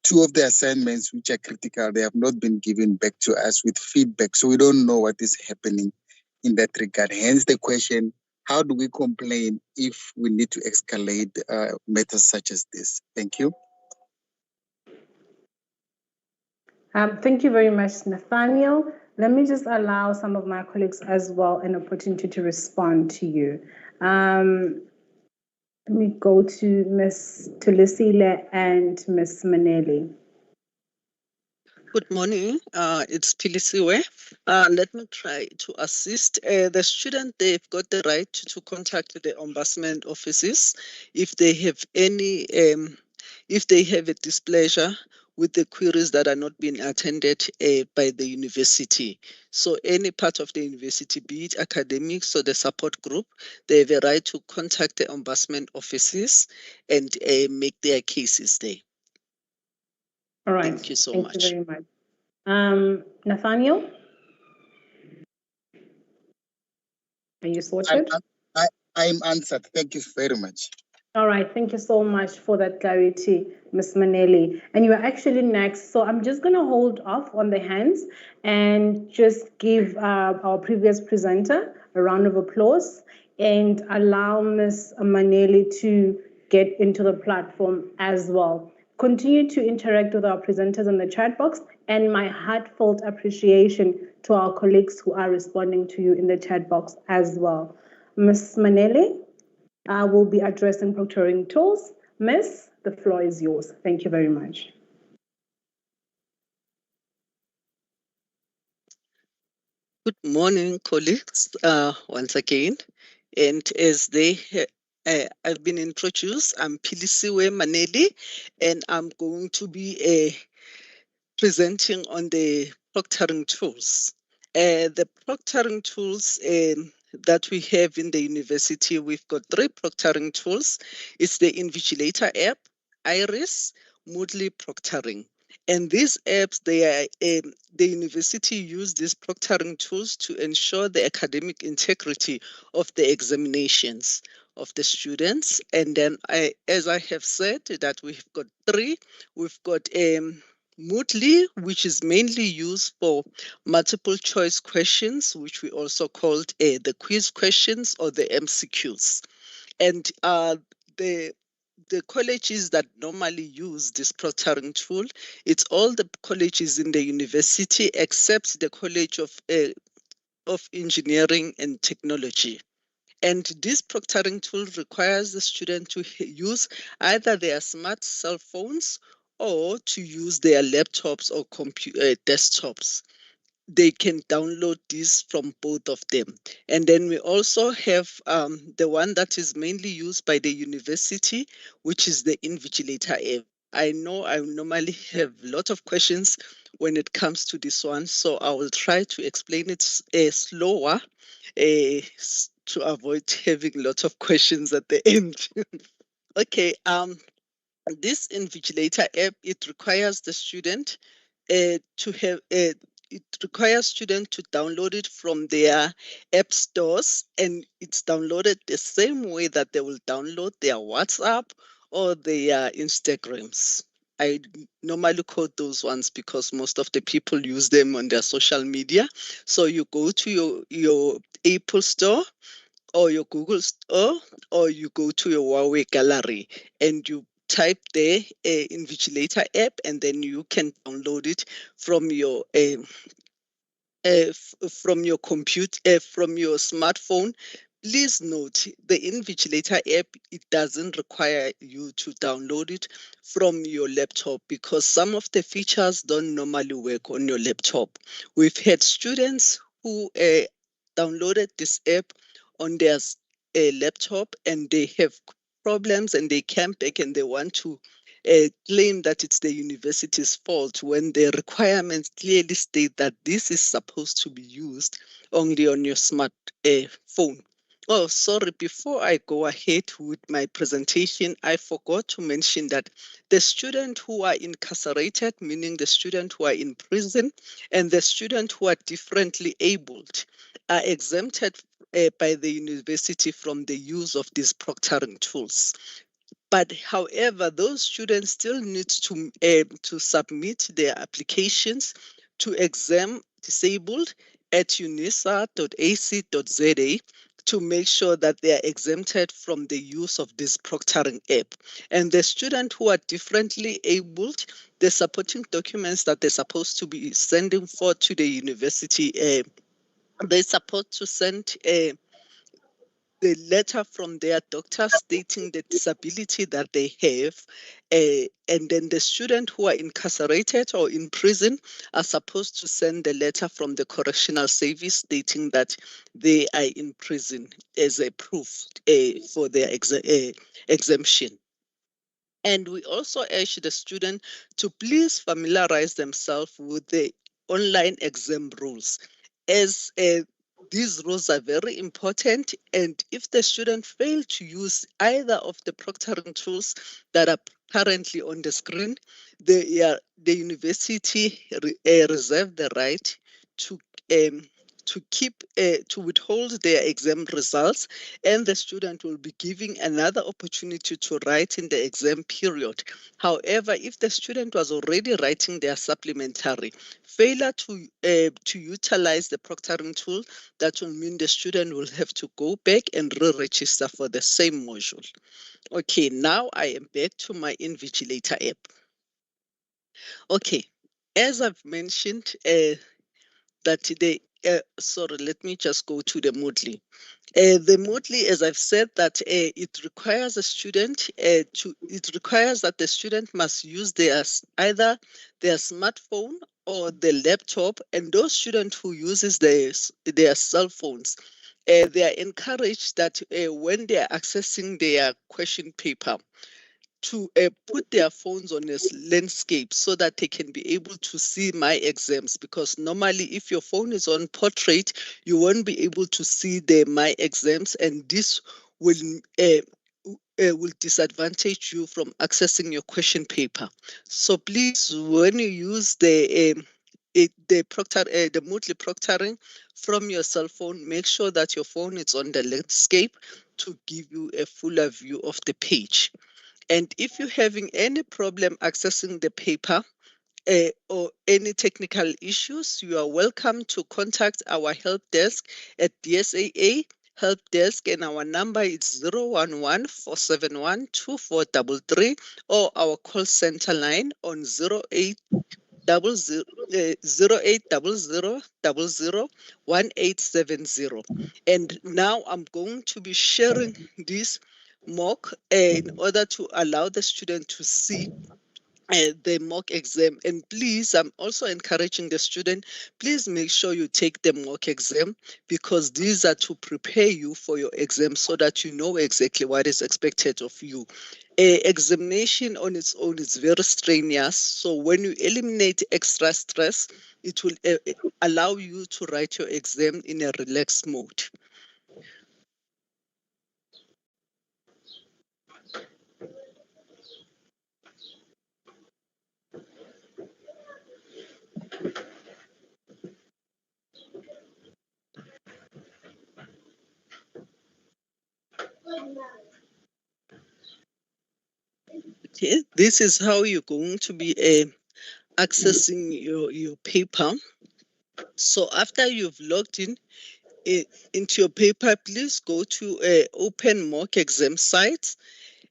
2 of the assignments which are critical, they have not been given back to us with feedback. So we don't know what is happening in that regard. Hence the question, how do we complain if we need to escalate matters such as this? Thank you. Thank you very much, Nathaniel. Let me just allow some of my colleagues as well an opportunity to respond to you. Let me go to Ms. Tulisile and Ms. Maneli. Good morning. It's Pilisiwe. Let me try to assist. The student, they've got the right to contact the ombudsman offices if they have any, if they have a displeasure with the queries that are not being attended by the university. So any part of the university, be it academics or the support group, they have a right to contact the ombudsman offices and make their cases there. All right. Thank you so Thank much. you very much. Nathaniel? Are you sorted? I'm answered. Thank you very much. All right, thank you so much for that clarity, Ms. Maneli. And you are actually next, so I'm just going to hold off on the hands and just give our previous presenter a round of applause and allow Ms. Maneli to get into the platform as well. Continue to interact with our presenters in the chat box, and my heartfelt appreciation to our colleagues who are responding to you in the chat box as well. Ms. Maneli? Will be addressing proctoring tools. Miss, the floor is yours. Thank you very much. Good morning, colleagues, once again. And as I've been introduced, I'm Pilisiwe Maneli, and I'm going to be presenting on the proctoring tools. The proctoring tools that we have in the university, we've got 3 proctoring tools. It's the Invigilator app, Iris, Moodle Proctoring. And these apps, the university use these proctoring tools to ensure the academic integrity of the examinations of the students. And then, as I have said, that we've got 3. We've got Moodle, which is mainly used for multiple choice questions, which we also called the quiz questions or the MCQs. And the colleges that normally use this proctoring tool, it's all the colleges in the university except the College of Engineering and Technology. And this proctoring tool requires the student to use either their smart cell phones or to use their laptops or desktops. They can download this from both of them. And then we also have the one that is mainly used by the university, which is the Invigilator app. I know I normally have a lot of questions when it comes to this one, so I will try to explain it slower to avoid having lots of questions at the end. Okay, this Invigilator app, it requires the student to have it requires students to download it from their app stores, and it's downloaded the same way that they will download their WhatsApp or their Instagrams. I normally quote those ones because most of the people use them on their social media. So you go to your Apple store or your Google store, or you go to your Huawei gallery and you type there Invigilator app, and then you can download it from your computer, from your smartphone. Please note, the Invigilator app, it doesn't require you to download it from your laptop because some of the features don't normally work on your laptop. We've had students who downloaded this app on their laptop and they have problems, and they came back and they want to claim that it's the university's fault when the requirements clearly state that this is supposed to be used only on your smart phone. Oh, sorry, before I go ahead with my presentation, I forgot to mention that the students who are incarcerated, meaning the students who are in prison, and the students who are differently abled are exempted by the university from the use of these proctoring tools. But however, those students still need to submit their applications to Exam Disabled at unisa.ac.za to make sure that they are exempted from the use of this proctoring app. And the students who are differently abled, the supporting documents that they're supposed to be sending for to the university, they're supposed to send the letter from their doctor stating the disability that they have, and then the student who are incarcerated or in prison are supposed to send the letter from the correctional service stating that they are in prison as a proof for their exemption. And we also urge the student to please familiarize themselves with the online exam rules, as these rules are very important. And if the student fail to use either of the proctoring tools that are currently on the screen, the university reserve the right to withhold their exam results, and the student will be given another opportunity to write in the exam period. However, if the student was already writing their supplementary, failure to utilize the proctoring tool, that will mean the student will have to go back and re-register for the same module. Okay, now I am back to my Invigilator app. Okay, as I've mentioned, that today, sorry, let me just go to the Moodle. The Moodle, as I've said, that it requires a student it requires that the student must use either their smartphone or the laptop, and those students who uses their cell phones, they are encouraged that when they are accessing their question paper, to put their phones on a landscape so that they can be able to see my exams, because normally if your phone is on portrait, you won't be able to see the my exams, and this will disadvantage you from accessing your question paper. So please, when you use the Moodle proctoring from your cell phone, make sure that your phone is on the landscape to give you a fuller view of the page. And if you're having any problem accessing the paper or any technical issues, you are welcome to contact our help desk at DSAA help desk, and our number is 011-471-2433, or our call center line on 0800-1870. And now I'm going to be sharing this mock in order to allow the student to see the mock exam. And please, I'm also encouraging the student, please make sure you take the mock exam, because these are to prepare you for your exam so that you know exactly what is expected of you. Examination on its own is very strenuous, so when you eliminate extra stress, it will allow you to write your exam in a relaxed mode. Okay, this is how you're going to be accessing your paper. So after you've logged in into your paper, please go to open mock exam sites,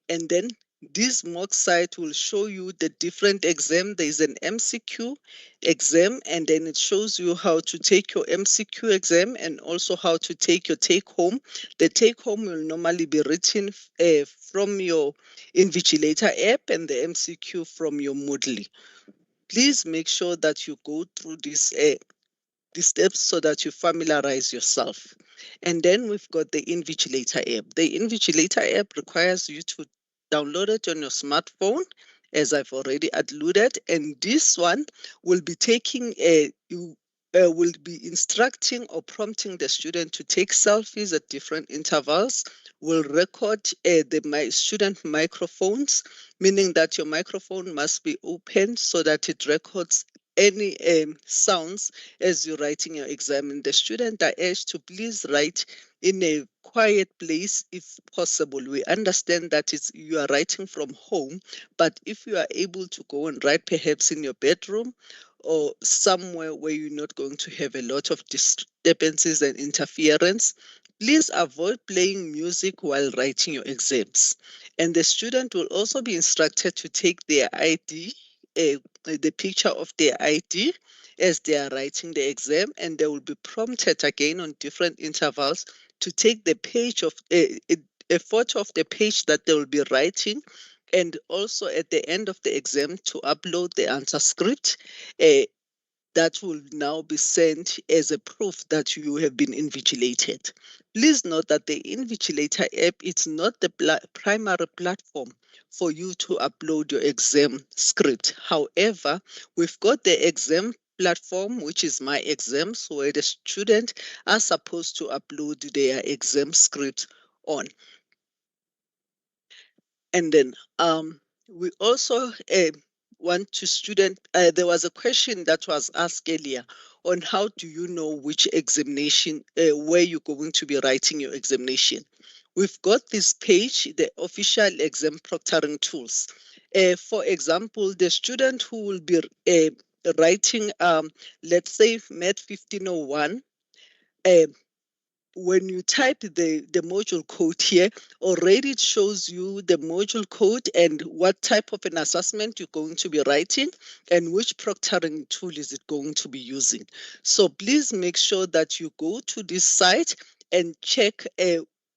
and then this mock site will show you the different exam. There is an MCQ exam, and then it shows you how to take your MCQ exam and also how to take your take home. The take home will normally be written from your Invigilator app, and the MCQ from your Moodle. Please make sure that you go through these steps so that you familiarize yourself. And then we've got the Invigilator app. The Invigilator app requires you to download it on your smartphone, as I've already alluded, and this one will be taking will be instructing or prompting the student to take selfies at different intervals, will record the student microphones, meaning that your microphone must be open so that it records any sounds as you're writing your exam. And the student are urged to please write in a quiet place if possible. We understand that you are writing from home, but if you are able to go and write perhaps in your bedroom or somewhere where you're not going to have a lot of disturbances and interference, please avoid playing music while writing your exams. And the student will also be instructed to take their ID, the picture of their ID as they are writing the exam, and they will be prompted again on different intervals to take the page of a photo of the page that they will be writing, and also at the end of the exam to upload the answer script. That will now be sent as a proof that you have been invigilated. Please note that the Invigilator app is not the primary platform for you to upload your exam script. However, we've got the exam platform, which is My Exams, where the student are supposed to upload their exam script on. And then we also want to student, there was a question that was asked earlier on how do you know which examination, where you're going to be writing your examination. We've got this page, the official exam proctoring tools. For example, the student who will be writing, let's say Math 1501, when you type the module code here, already it shows you the module code and what type of an assessment you're going to be writing and which proctoring tool is it going to be using. So please make sure that you go to this site and check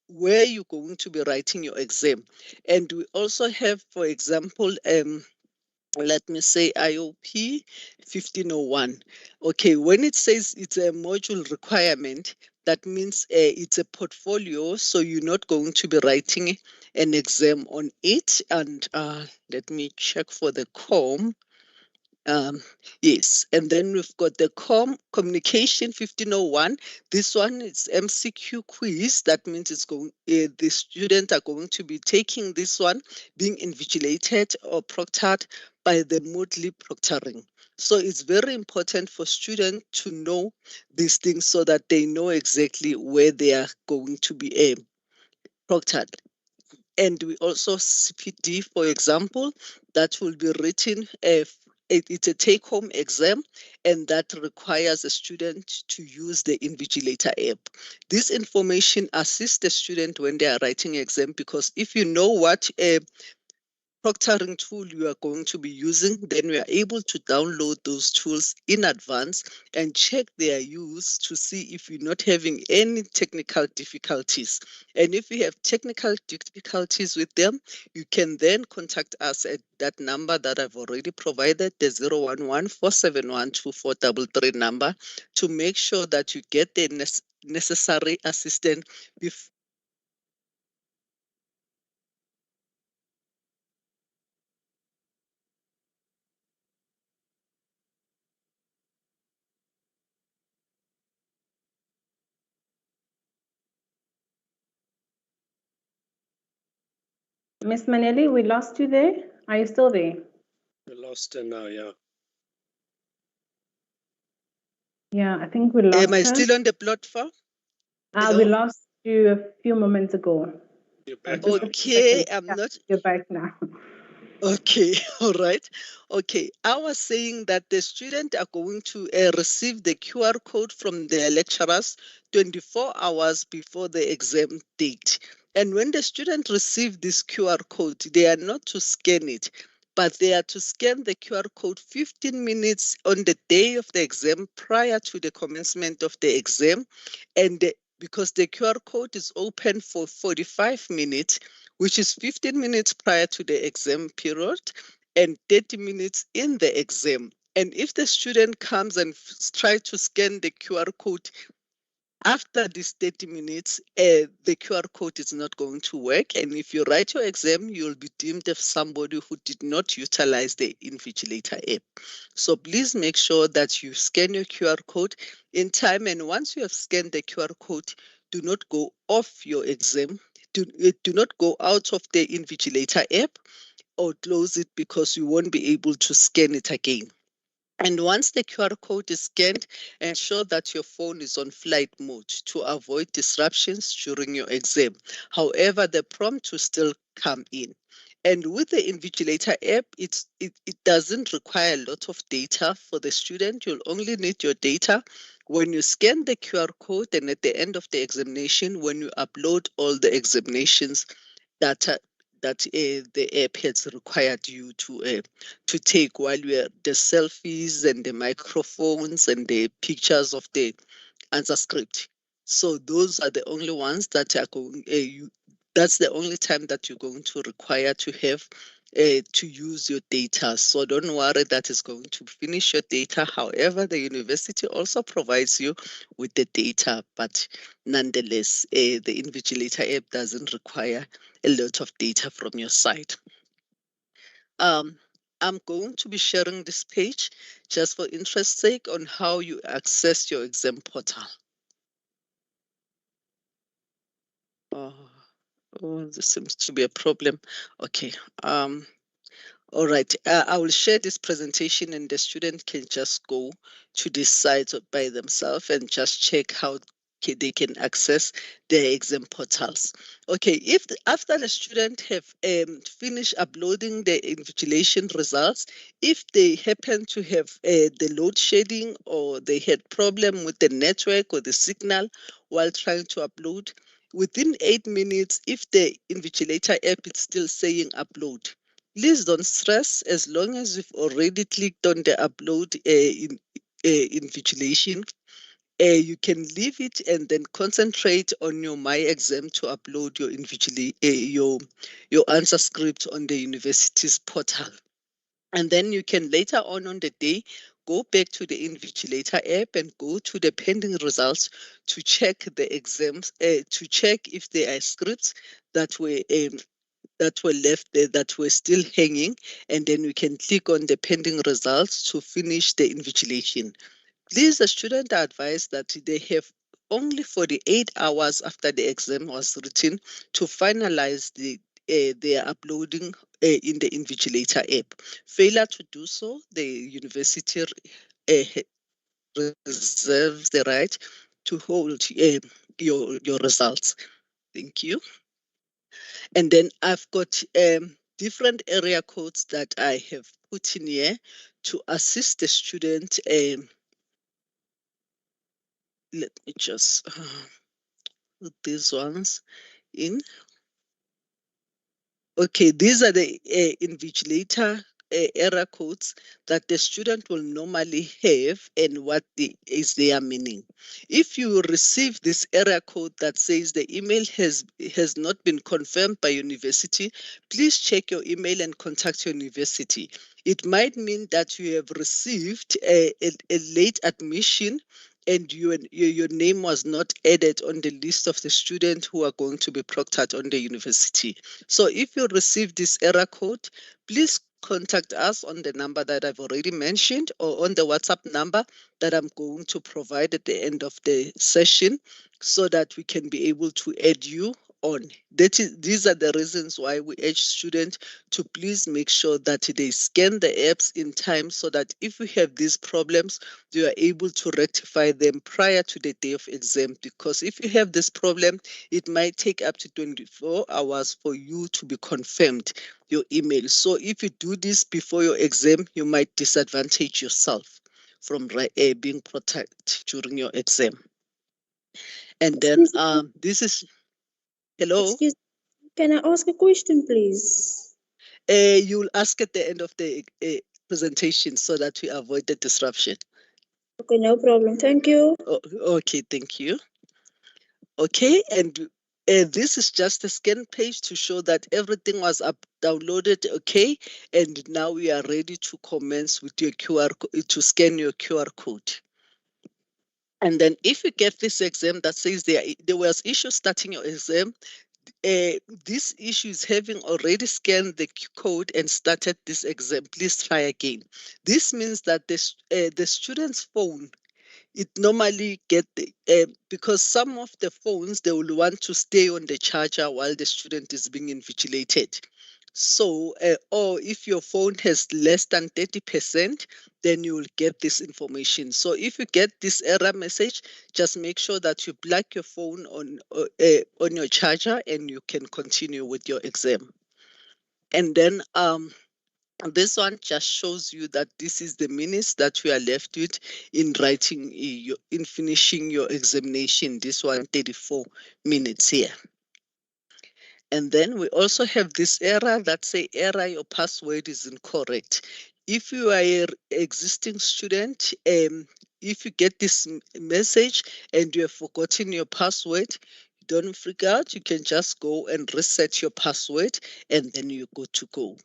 where you're going to be writing your exam. And we also have, for example, let me say IOP 1501. Okay, when it says it's a module requirement, that means it's a portfolio, so you're not going to be writing an exam on it. And let me check for the COM. Yes, and then we've got the communication 1501. This one is MCQ quiz. That means it's going. The students are going to be taking this one, being invigilated or proctored by the Moodle proctoring. So it's very important for students to know these things so that they know exactly where they are going to be proctored. And we also CPD, for example, that will be written it's a take-home exam, and that requires a student to use the Invigilator app. This information assists the student when they are writing exam, because if you know what proctoring tool you are going to be using, then we are able to download those tools in advance and check their use to see if you're not having any technical difficulties. And if you have technical difficulties with them, you can then contact us at that number that I've already provided, the 011-471-2433 number, to make sure that you get the necessary assistance before. Miss Manelli, we lost you there. Are you still there? We lost her now, yeah. Yeah, I think we lost Am I her. still on the platform? We lost you a few moments ago. You're back Okay, now. I'm not. You're back now. Okay, all right. Okay, I was saying that the students are going to receive the QR code from their lecturers 24 hours before the exam date. And when the student receive this QR code, they are not to scan it, but they are to scan the QR code 15 minutes on the day of the exam prior to the commencement of the exam. And because the QR code is open for 45 minutes, which is 15 minutes prior to the exam period and 30 minutes in the exam. And if the student comes and tries to scan the QR code after this 30 minutes, the QR code is not going to work. And if you write your exam, you'll be deemed as somebody who did not utilize the Invigilator app. So please make sure that you scan your QR code in time. And once you have scanned the QR code, do not go off your exam. Do not go out of the Invigilator app or close it, because you won't be able to scan it again. And once the QR code is scanned, ensure that your phone is on flight mode to avoid disruptions during your exam. However, the prompt will still come in. And with the Invigilator app, it doesn't require a lot of data for the student. You'll only need your data when you scan the QR code, and at the end of the examination, when you upload all the examinations data that the app has required you to take while we are the selfies and the microphones and the pictures of the answer script. So those are the only ones that are going, that's the only time that you're going to require to have to use your data. So don't worry that is going to finish your data. However, the university also provides you with the data, but nonetheless, the Invigilator app doesn't require a lot of data from your side. I'm going to be sharing this page just for interest's sake on how you access your exam portal. Oh, this seems to be a problem. Okay. All right. I will share this presentation and the student can just go to this site by themselves and just check how they can access their exam portals. Okay, if after the student have finished uploading the invigilation results, if they happen to have the load shedding or they had problem with the network or the signal while trying to upload, within 8 minutes, if the Invigilator app is still saying upload, please don't stress. As long as you've already clicked on the upload invigilation, you can leave it and then concentrate on your My Exam to upload your your answer script on the university's portal. And then you can later on the day go back to the Invigilator app and go to the pending results to check the exams, to check if there are scripts that were left there that were still hanging, and then we can click on the pending results to finish the invigilation. Please, the students are advised that they have only 48 hours after the exam was written to finalize their uploading in the Invigilator app. Failure to do so, the university reserves the right to hold your results. Thank you. And then I've got different area codes that I have put in here to assist the student. Let me just put these ones in. Okay, these are the invigilator error codes that the student will normally have and what is their meaning. If you receive this error code that says the email has not been confirmed by university, please check your email and contact your university. It might mean that you have received a late admission and your name was not added on the list of the students who are going to be proctored on the university. So if you receive this error code, please contact us on the number that I've already mentioned or on the WhatsApp number that I'm going to provide at the end of the session so that we can be able to add you on. These are the reasons why we urge students to please make sure that they scan the apps in time so that if we have these problems, you are able to rectify them prior to the day of exam. Because if you have this problem, it might take up to 24 hours for you to be confirmed your email. So if you do this before your exam, you might disadvantage yourself from being protected during your exam. And then this is, hello? Excuse me, can I ask a question, please? You'll ask at the end of the presentation so that we avoid the disruption. Okay, no problem. Thank you. Oh, okay, thank you. Okay, and this is just a scan page to show that everything was downloaded, okay, and now we are ready to commence with your to scan your QR code. And then if you get this exam that says there was issue starting your exam, this issue is having already scanned the code and started this exam, please try again. This means that the student's phone, it normally get because some of the phones, they will want to stay on the charger while the student is being invigilated. So, or if your phone has less than 30%, then you will get this information. So if you get this error message, just make sure that you plug your phone on your charger and you can continue with your exam. And then this one just shows you that this is the minutes that we are left with in writing, in finishing your examination. This one, 34 minutes here. And then we also have this error that say error, your password is incorrect. If you are an existing student, if you get this message and you have forgotten your password, don't freak out. You can just go and reset your password and then you're good to go.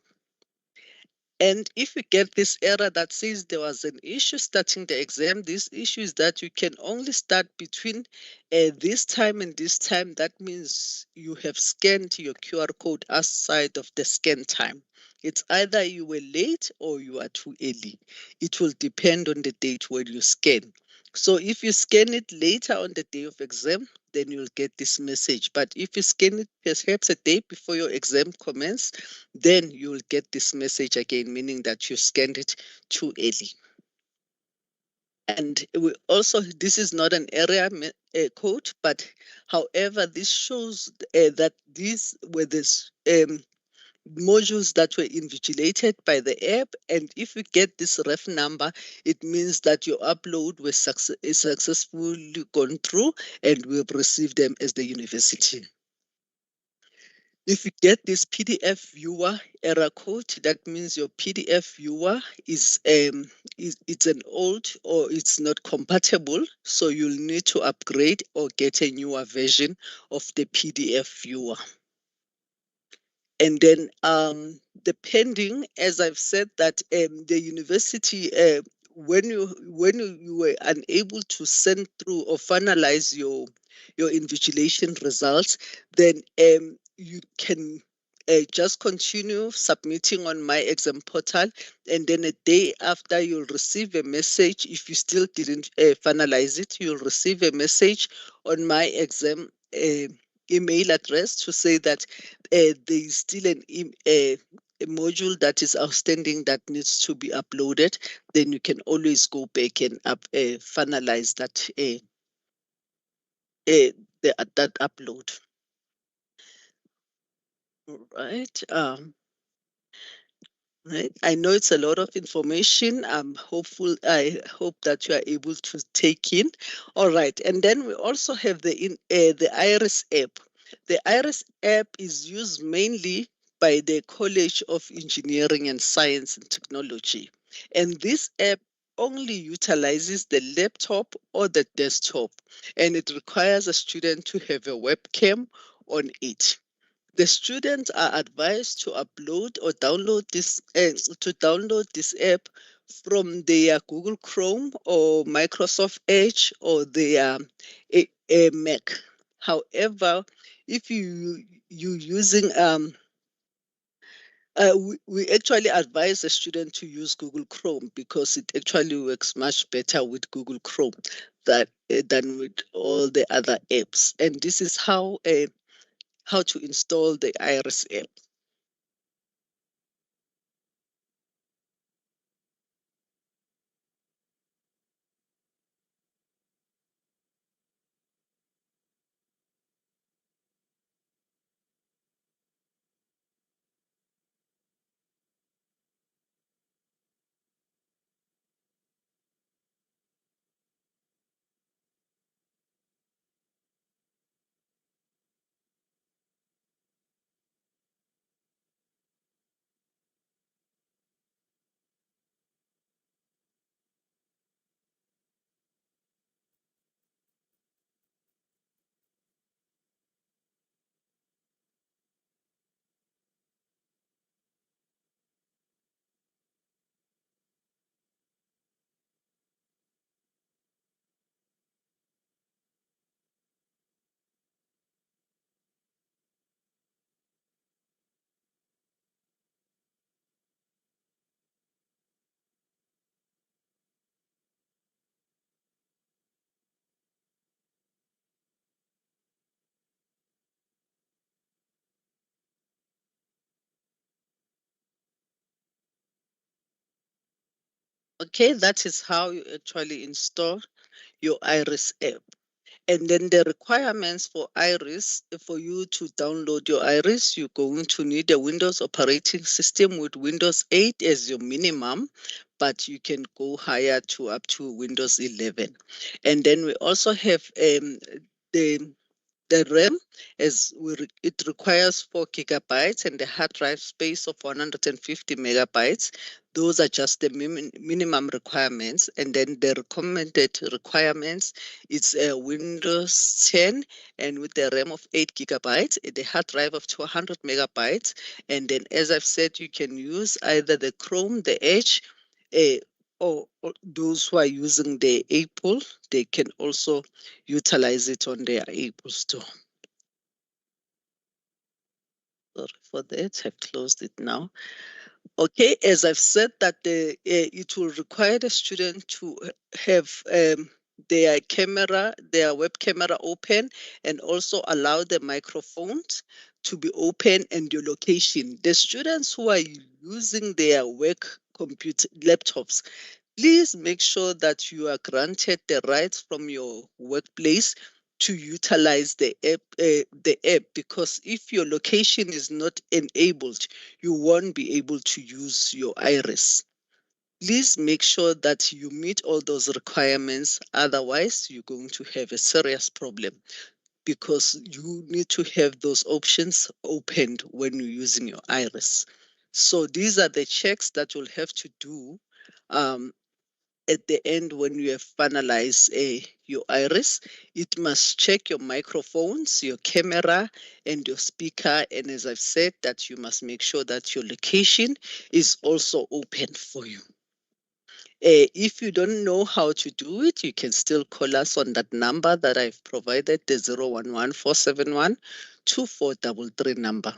And if you get this error that says there was an issue starting the exam, this issue is that you can only start between this time and this time. That means you have scanned your QR code outside of the scan time. It's either you were late or you are too early. It will depend on the date when you scan. So if you scan it later on the day of exam, then you'll get this message. But if you scan it perhaps a day before your exam commences, then you'll get this message again, meaning that you scanned it too early. And we also, this is not an area code, but however, this shows that these were this modules that were invigilated by the app, and if you get this ref number, it means that your upload was successfully gone through and we've received them as the university. If you get this PDF viewer error code, that means your PDF viewer is it's an old or it's not compatible, so you'll need to upgrade or get a newer version of the PDF viewer. And then depending, as I've said, that the university, when you were unable to send through or finalize your invigilation results, then you can just continue submitting on my exam portal, and then a day after you'll receive a message. If you still didn't finalize it, you'll receive a message on my exam email address to say that there is still a module that is outstanding that needs to be uploaded. Then you can always go back and finalize that that upload. All right. Right. I know it's a lot of information. I hope that you are able to take in. All right. And then we also have the IRIS app. The IRIS app is used mainly by the College of Engineering and Science and Technology. And this app only utilizes the laptop or the desktop, and it requires a student to have a webcam on it. The students are advised to upload or download this app from their Google Chrome or Microsoft Edge or their a Mac. However, if you using we actually advise a student to use Google Chrome because it actually works much better with Google Chrome than with all the other apps. And this is how to install the IRIS app. Okay, that is how you actually install your IRIS app. And then the requirements for IRIS, for you to download your IRIS, you're going to need a Windows operating system with Windows 8 as your minimum, but you can go higher to up to Windows 11. And then we also have the the RAM it requires 4 gigabytes and the hard drive space of 150 megabytes. Those are just the minimum requirements. And then the recommended requirements, it's a Windows 10 and with the RAM of 8 gigabytes, the hard drive of 200 megabytes. And then, as I've said, you can use either the Chrome, the Edge, or those who are using the Apple, they can also utilize it on their Apple Store. Sorry for that, I've closed it now. Okay, as I've said that it will require the student to have their camera, their web camera open, and also allow the microphones to be open and your location. The students who are using their work computer laptops, please make sure that you are granted the rights from your workplace to utilize the app, because if your location is not enabled, you won't be able to use your iris. Please make sure that you meet all those requirements, otherwise you're going to have a serious problem, because you need to have those options opened when you're using your iris. So these are the checks that you'll have to do at the end when you have finalized your iris. It must check your microphones, your camera, and your speaker. And as I've said, that you must make sure that your location is also open for you. If you don't know how to do it, you can still call us on that number that I've provided, the 011-471-2433 number.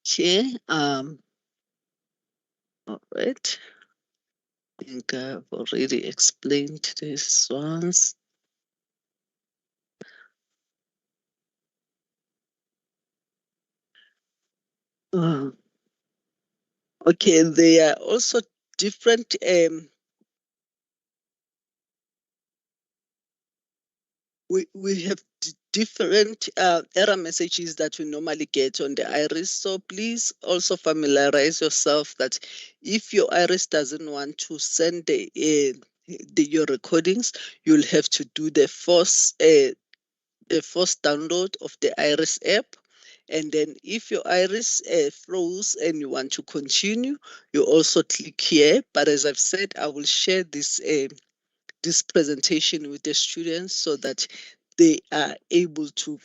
Okay. All right. I think I've already explained this once. Okay, there are also different we have different error messages that we normally get on the iris. So please also familiarize yourself that if your iris doesn't want to send your recordings, you'll have to do the first download of the iris app. And then if your iris froze and you want to continue, you also click here. But as I've said, I will share this presentation with the students so that they are able to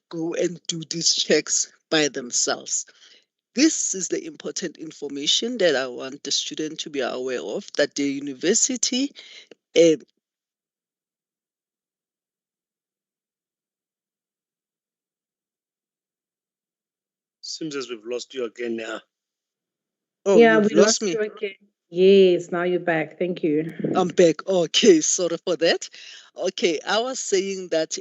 go and do these checks by themselves. This is the important information that I want the student to be aware of, that the university Seems as we've lost you again now. Oh, yeah, you've we lost lost me. you again. Yes, now you're back. Thank you. I'm back. Okay, sorry for that. Okay, I was saying that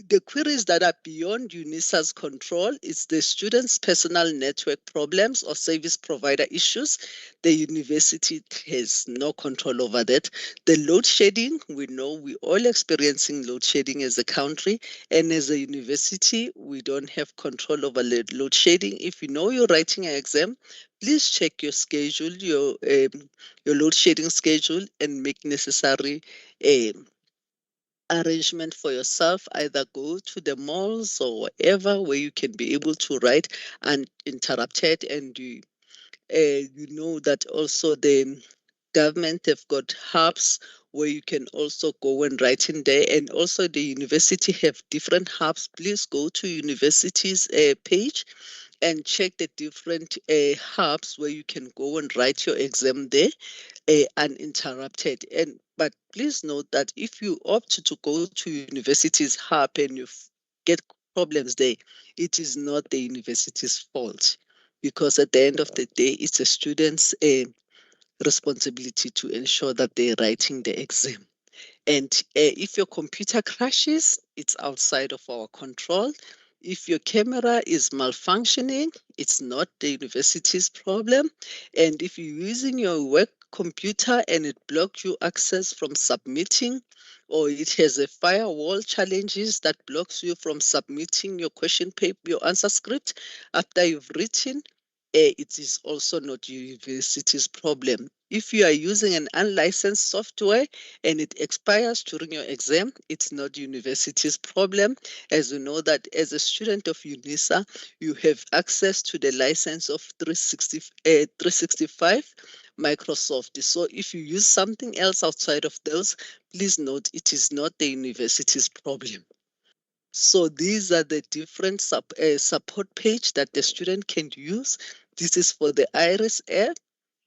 the queries that are beyond UNISA's control is the students' personal network problems or service provider issues. The university has no control over that. The load shedding, we know we're all experiencing load shedding as a country, and as a university, we don't have control over load shedding. If you know you're writing an exam, please check your schedule, your load shedding schedule, and make necessary arrangement for yourself. Either go to the malls or wherever where you can be able to write uninterrupted, and you know that also the government have got hubs where you can also go and write in there, and also the university have different hubs. Please go to university's page and check the different hubs where you can go and write your exam there uninterrupted. But please note that if you opt to go to university's hub and you get problems there, it is not the university's fault, because at the end of the day, it's a student's responsibility to ensure that they're writing the exam. And if your computer crashes, it's outside of our control. If your camera is malfunctioning, it's not the university's problem. And if you're using your work computer and it blocks you access from submitting, or it has a firewall challenges that blocks you from submitting your question paper, your answer script after you've written, it is also not university's problem. if you are using an unlicensed software and it expires during your exam, it's not university's problem. As you know that as a student of UNISA, you have access to the license of 365 Microsoft. So if you use something else outside of those, please note it is not the university's problem. So these are the different support page that the student can use. This is for the IRIS app.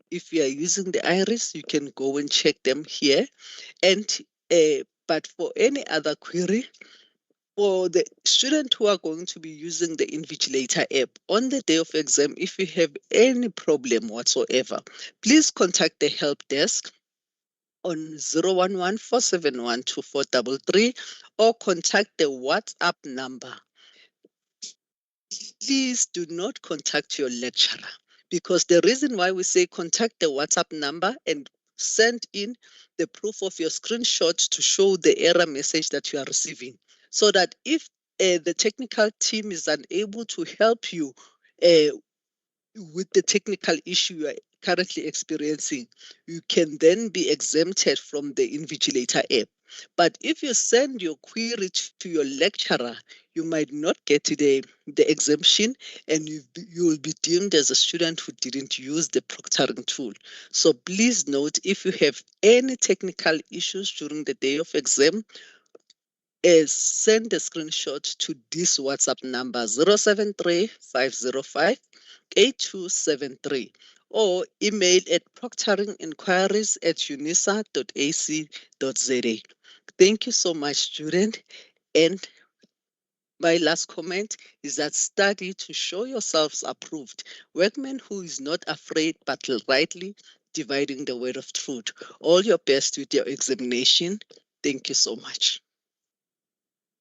If you are using the IRIS, you can go and check them here. And but for any other query, for the student who are going to be using the Invigilator app on the day of exam, if you have any problem whatsoever, please contact the help desk on 011-471-2433 or contact the WhatsApp number. Please do not contact your lecturer, because the reason why we say contact the WhatsApp number and send in the proof of your screenshot to show the error message that you are receiving, so that if the technical team is unable to help you with the technical issue you are currently experiencing, you can then be exempted from the Invigilator app. But if you send your query to your lecturer, you might not get the exemption, and you will be deemed as a student who didn't use the proctoring tool. So please note, if you have any technical issues during the day of exam, send a screenshot to this WhatsApp number 073-505-8273 or email at proctoringinquiries@unisa.ac.za. Thank you so much, student. And my last comment is that study to show yourselves approved. Workman who is not afraid but rightly dividing the word of truth. All your best with your examination. Thank you so much.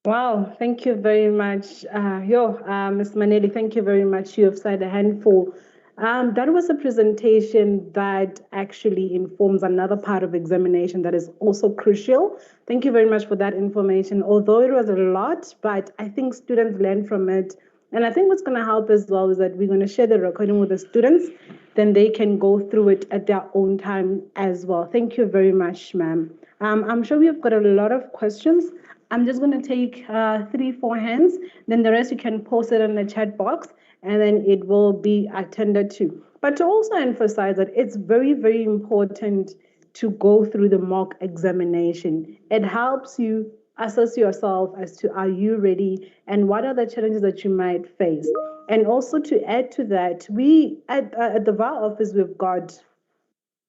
Wow, thank you very much. Ms. Maneli, thank you very much. You have said a handful. That was a presentation that actually informs another part of examination that is also crucial. Thank you very much for that information. Although it was a lot, but I think students learned from it. And I think what's going to help as well is that we're going to share the recording with the students. Then they can go through it at their own time as well. Thank you very much, ma'am. I'm sure we've got a lot of questions. I'm just going to take 3-4 hands, then the rest you can post it in the chat box, and then it will be attended to. But to also emphasize that it's very, very important to go through the mock examination. It helps you assess yourself as to are you ready and what are the challenges that you might face. And also to add to that, we at the VAR office, we've got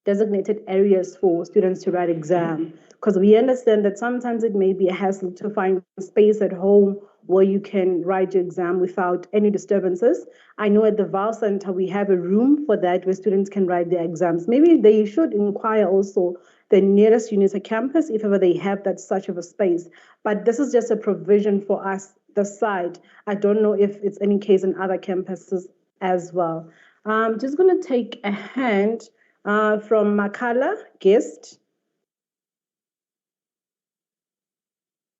designated areas for students to write exam, because we understand that sometimes it may be a hassle to find space at home where you can write your exam without any disturbances. I know at the VAL Center we have a room for that where students can write their exams. Maybe they should inquire also the nearest UNISA campus if ever they have that such of a space. But this is just a provision for us, the site. I don't know if it's any case in other campuses as well. I'm just going to take a hand from Makala, guest.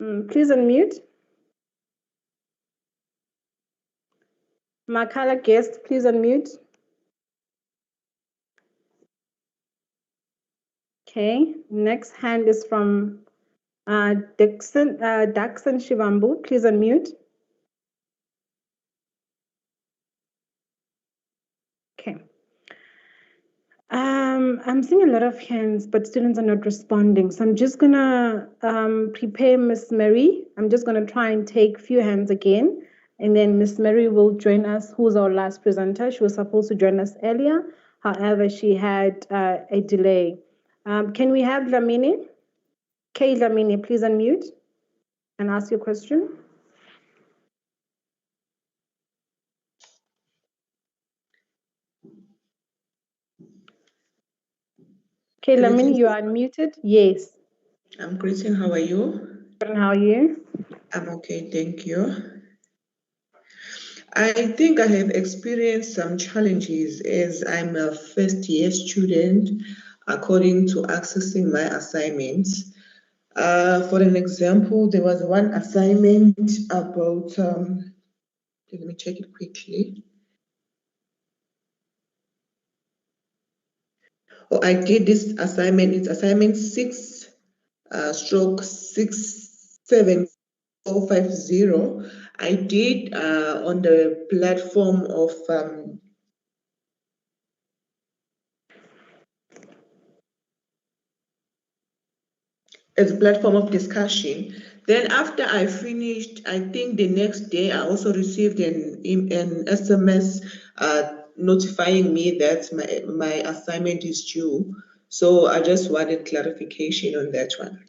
Please unmute. Makala, guest, please unmute. Okay, next hand is from Daxon Shivambu. Please unmute. Okay. I'm seeing a lot of hands, but students are not responding. So I'm just gonna prepare Miss Mary. I'm just gonna try and take a few hands again, and then Miss Mary will join us, who's our last presenter. She was supposed to join us earlier. However, she had a delay. Can we have Dlamini? Okay, Dlamini, please unmute and ask your question. Okay, Dlamini, you are unmuted. Yes. I'm greeting. How are you? And how are you? I'm okay, thank you. I think I have experienced some challenges as I'm a first-year student according to accessing my assignments. For an example, there was one assignment about, let me check it quickly. or I did this assignment. It's assignment 6/67450. I did on the platform of as a platform of discussion. Then after I finished, I think the next day I also received an SMS notifying me that my assignment is due. So I just wanted clarification on that one.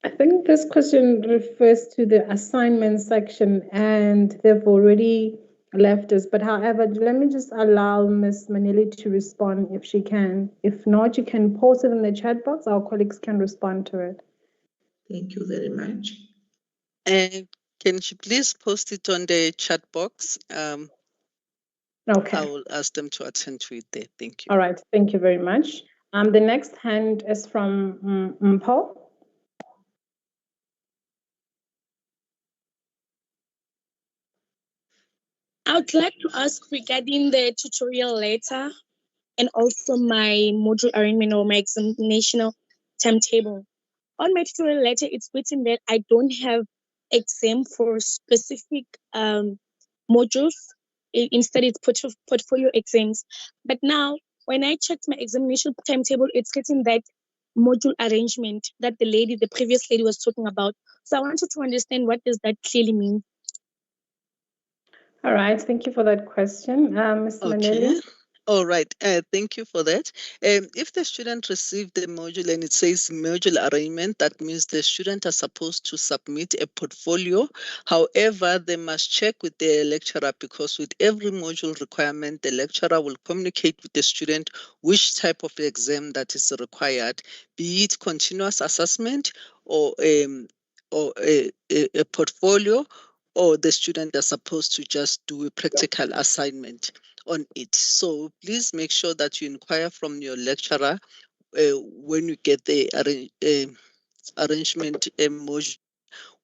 I think this question refers to the assignment section, and they've already left us. But however, let me just allow Ms. Manili to respond if she can. If not, you can post it in the chat box. Our colleagues can respond to it. Thank you very much. And can you please post it on the chat box? Okay. I will ask them to attend to it there. Thank you. All right. Thank you very much. The next hand is from Mpho. I would like to ask regarding the tutorial letter and also my module arrangement or my examination timetable. On my tutorial letter, it's written that I don't have exam for specific modules. Instead, it's portfolio exams. But now, when I checked my examination timetable, it's written that module arrangement that the previous lady was talking about. So I wanted to understand, what does that clearly mean? All right. Thank you for that question. Ms. Manili. All right. Thank you for that. If the student received the module and it says module arrangement, that means the student are supposed to submit a portfolio. However, they must check with the lecturer, because with every module requirement, the lecturer will communicate with the student which type of exam that is required, be it continuous assessment or a portfolio, or the student are supposed to just do a practical assignment on it. So please make sure that you inquire from your lecturer when you get the arrangement module,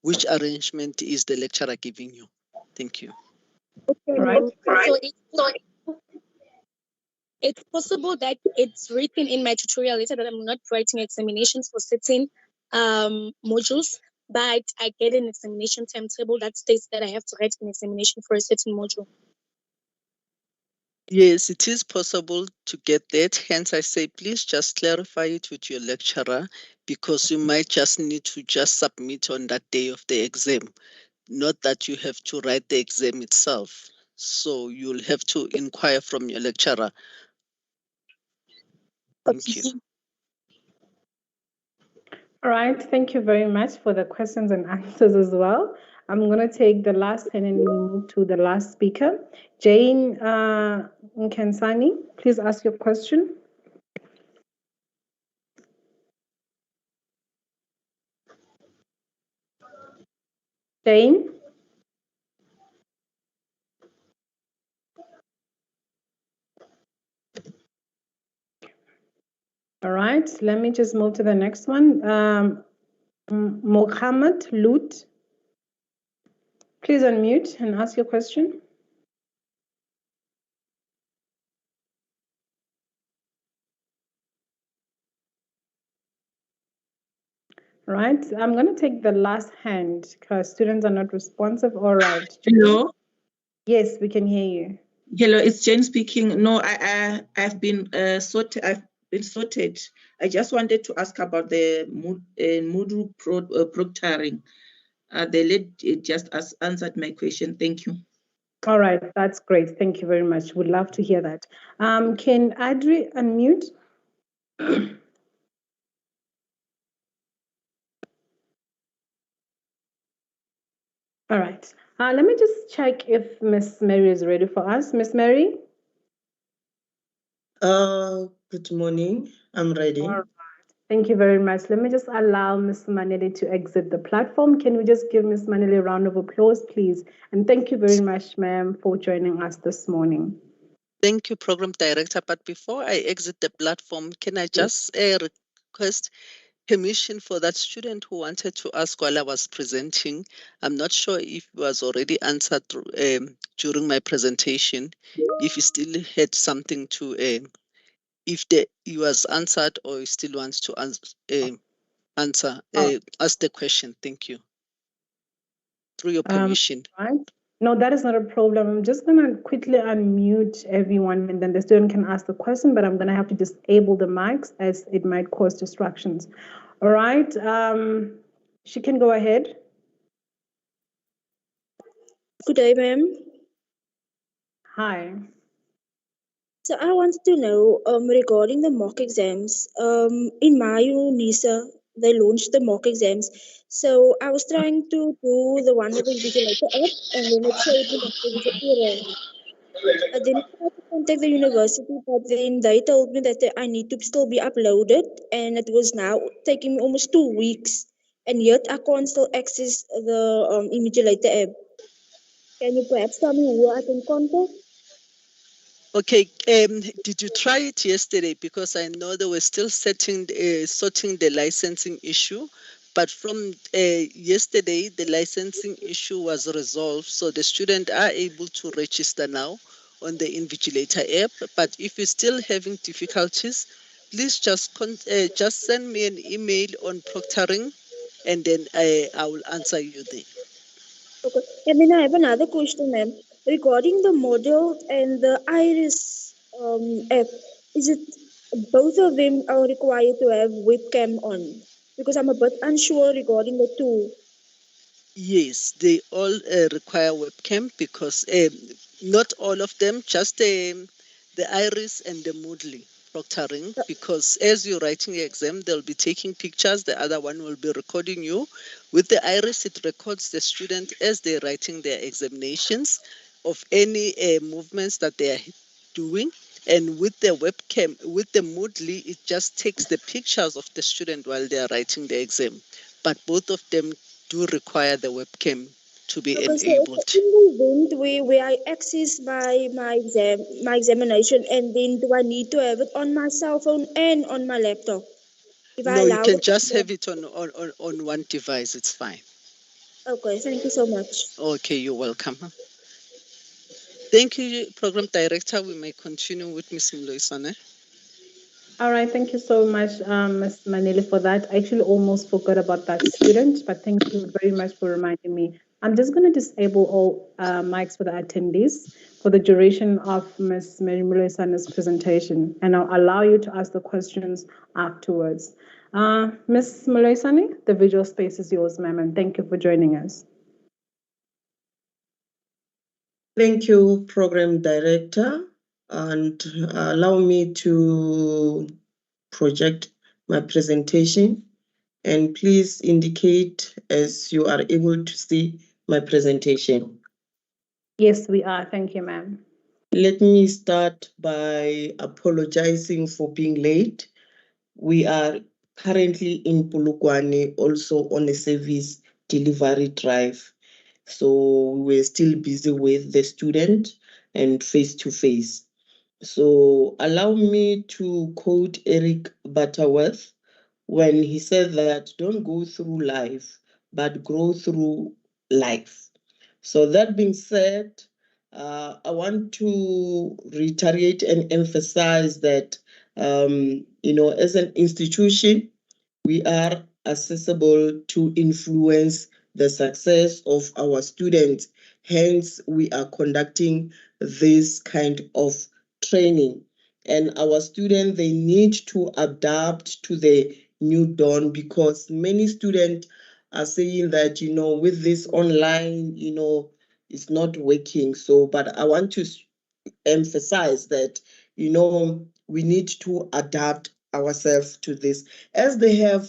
which arrangement is the lecturer giving you. Thank you. Okay, ma'am. So it's possible that it's written in my tutorial letter that I'm not writing examinations for certain modules, but I get an examination timetable that states that I have to write an examination for a certain module. Yes, it is possible to get that. Hence, I say, please just clarify it with your lecturer, because you might just need to just submit on that day of the exam, not that you have to write the exam itself. So you'll have to inquire from your lecturer. Thank you. All right. Thank you very much for the questions and answers as well. I'm going to take the last and then we move to the last speaker. Jane Nkensani, please ask your question. Jane? All right, let me just move to the next one. Mohammed Lut, please unmute and ask your question. All right, I'm going to take the last hand because students are not responsive. All right. Hello? Yes, we can hear you. Hello, it's Jane speaking. No, I've been sorted. I've been sorted. I just wanted to ask about the Moodle proctoring. The lady just answered my question. Thank you. All right, that's great. Thank you very much. Would love to hear that. Can Adri unmute? All right. Let me just check if Miss Mary is ready for us. Miss Mary? Good morning. I'm ready. All right. Thank you very much. Let me just allow Ms. Manili to exit the platform. Can we just give Ms. Manili a round of applause, please? And thank you very much, ma'am, for joining us this morning. Thank you, Program Director. But before I exit the platform, can I just request permission for that student who wanted to ask while I was presenting. I'm not sure if it was already answered during my presentation. If you still had something to, if it was answered or you still wants to ask the question. Thank you. Through your permission. Right. No, that is not a problem. I'm just going to quickly unmute everyone and then the student can ask the question, but I'm going to have to disable the mics as it might cause distractions. All right. She can go ahead. Good day, ma'am. Hi. So I wanted to know regarding the mock exams. In my UNISA, they launched the mock exams. So I was trying to do the one with the invigilator app, and then it showed me that there was an error. I didn't try to contact the university, but then they told me that I need to still be uploaded, and it was now taking me almost 2 weeks, and yet I can't still access the invigilator app. Can you perhaps tell me who I can contact? Okay, did you try it yesterday? Because I know they were still sorting the licensing issue, but from yesterday, the licensing issue was resolved, so the students are able to register now on the Invigilator app. But if you're still having difficulties, please just send me an email on Proctoring, and then I will answer you there. Okay. And then I have another question, ma'am. Regarding the model and the iris app, is it both of them are required to have webcam on? Because I'm a bit unsure regarding the two. Yes, they all require webcam because not all of them, just the iris and the Moodle proctoring, because as you're writing the exam, they'll be taking pictures, the other one will be recording you. With the iris, it records the student as they're writing their examinations of any movements that they are doing. And with the webcam, with the Moodle, it just takes the pictures of the student while they are writing the exam. But both of them do require the webcam to be Okay, so enabled. in the event where I access my examination, and then do I need to have it on my cell phone and on my laptop? If I No, you allow can it. just have it on one device. It's fine. Okay, thank you so much. Okay, you're welcome. Thank you, Program Director. We may continue with Ms. Mloisane. All right, thank you so much, Ms. Manili, for that. I actually almost forgot about that student, but thank you very much for reminding me. I'm just going to disable all mics for the attendees for the duration of Ms. Mary Mulesane's presentation, and I'll allow you to ask the questions afterwards. Ms. Mulesane, the visual space is yours, ma'am, and thank you for joining us. Thank you, Program Director, and allow me to project my presentation. And please indicate as you are able to see my presentation. Yes, we are. Thank you, ma'am. Let me start by apologizing for being late. We are currently in Polokwane, also on a service delivery drive. So we're still busy with the student and face-to-face. So allow me to quote Eric Butterworth when he said that don't go through life, but grow through life. So that being said, I want to reiterate and emphasize that, as an institution, we are accessible to influence the success of our students. Hence, we are conducting this kind of training. And our students, they need to adapt to the new dawn because many students are saying that, with this online, it's not working. So, but I want to emphasize that, we need to adapt ourselves to this. As they have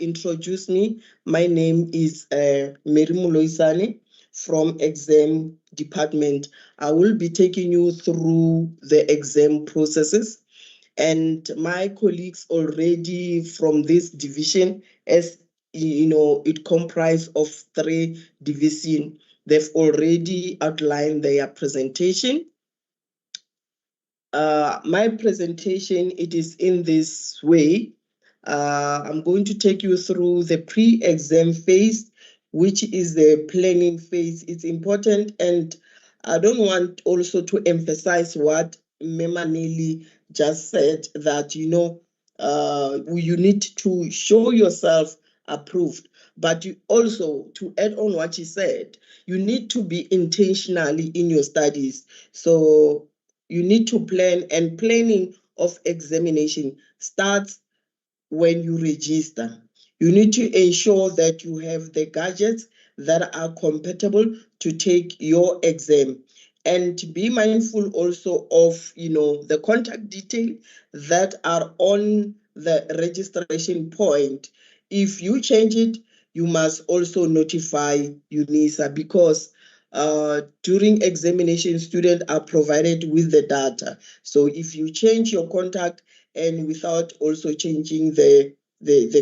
introduced me, my name is Mary Muloisane from Exam Department. I will be taking you through the exam processes. And my colleagues already from this division, as it comprises of 3 divisions, they've already outlined their presentation. My presentation, it is in this way. I'm going to take you through the pre-exam phase, which is the planning phase. It's important, and I don't want also to emphasize what Memaneli just said, that, you need to show yourself approved. But you also, to add on what she said, you need to be intentionally in your studies. So you need to plan, and planning of examination starts when you register. You need to ensure that you have the gadgets that are compatible to take your exam, and be mindful also of the contact detail that are on the registration point. If you change it, you must also notify UNISA, because during examination, students are provided with the data. So if you change your contact and without also changing the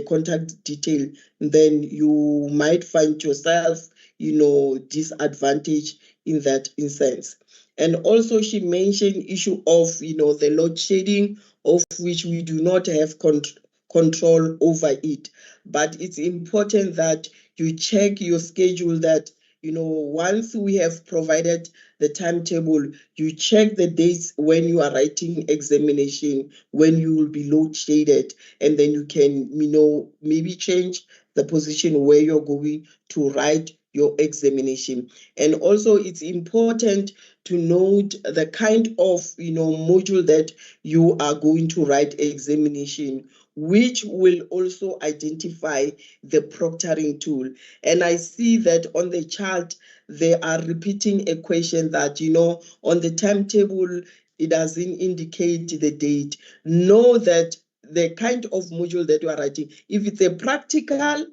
contact detail, then you might find yourself, disadvantaged in that instance. And also she mentioned issue of, the load shedding, of which we do not have control over it. But it's important that you check your schedule, that once we have provided the timetable, you check the dates when you are writing examination, when you will be load shaded, and then you can, maybe change the position where you're going to write your examination. And also it's important to note the kind of, module that you are going to write examination, which will also identify the proctoring tool. And I see that on the chart, they are repeating a question that, on the timetable, it doesn't indicate the date. Know that the kind of module that you are writing, if it's a practical,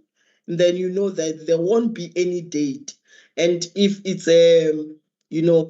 then you know that there won't be any date. And if it's a,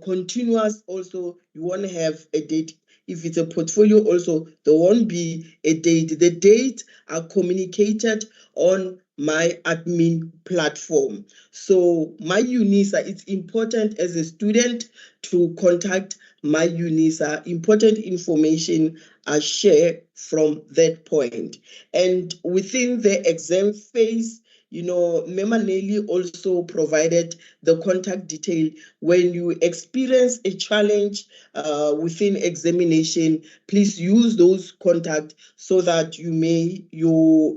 continuous, also, you won't have a date. If it's a portfolio also, there won't be a date. The dates are communicated on my admin platform. So my UNISA, it's important as a student to contact my UNISA. Important information are shared from that point. And within the exam phase, Memaneli also provided the contact detail. When you experience a challenge within examination, please use those contacts so that you may, your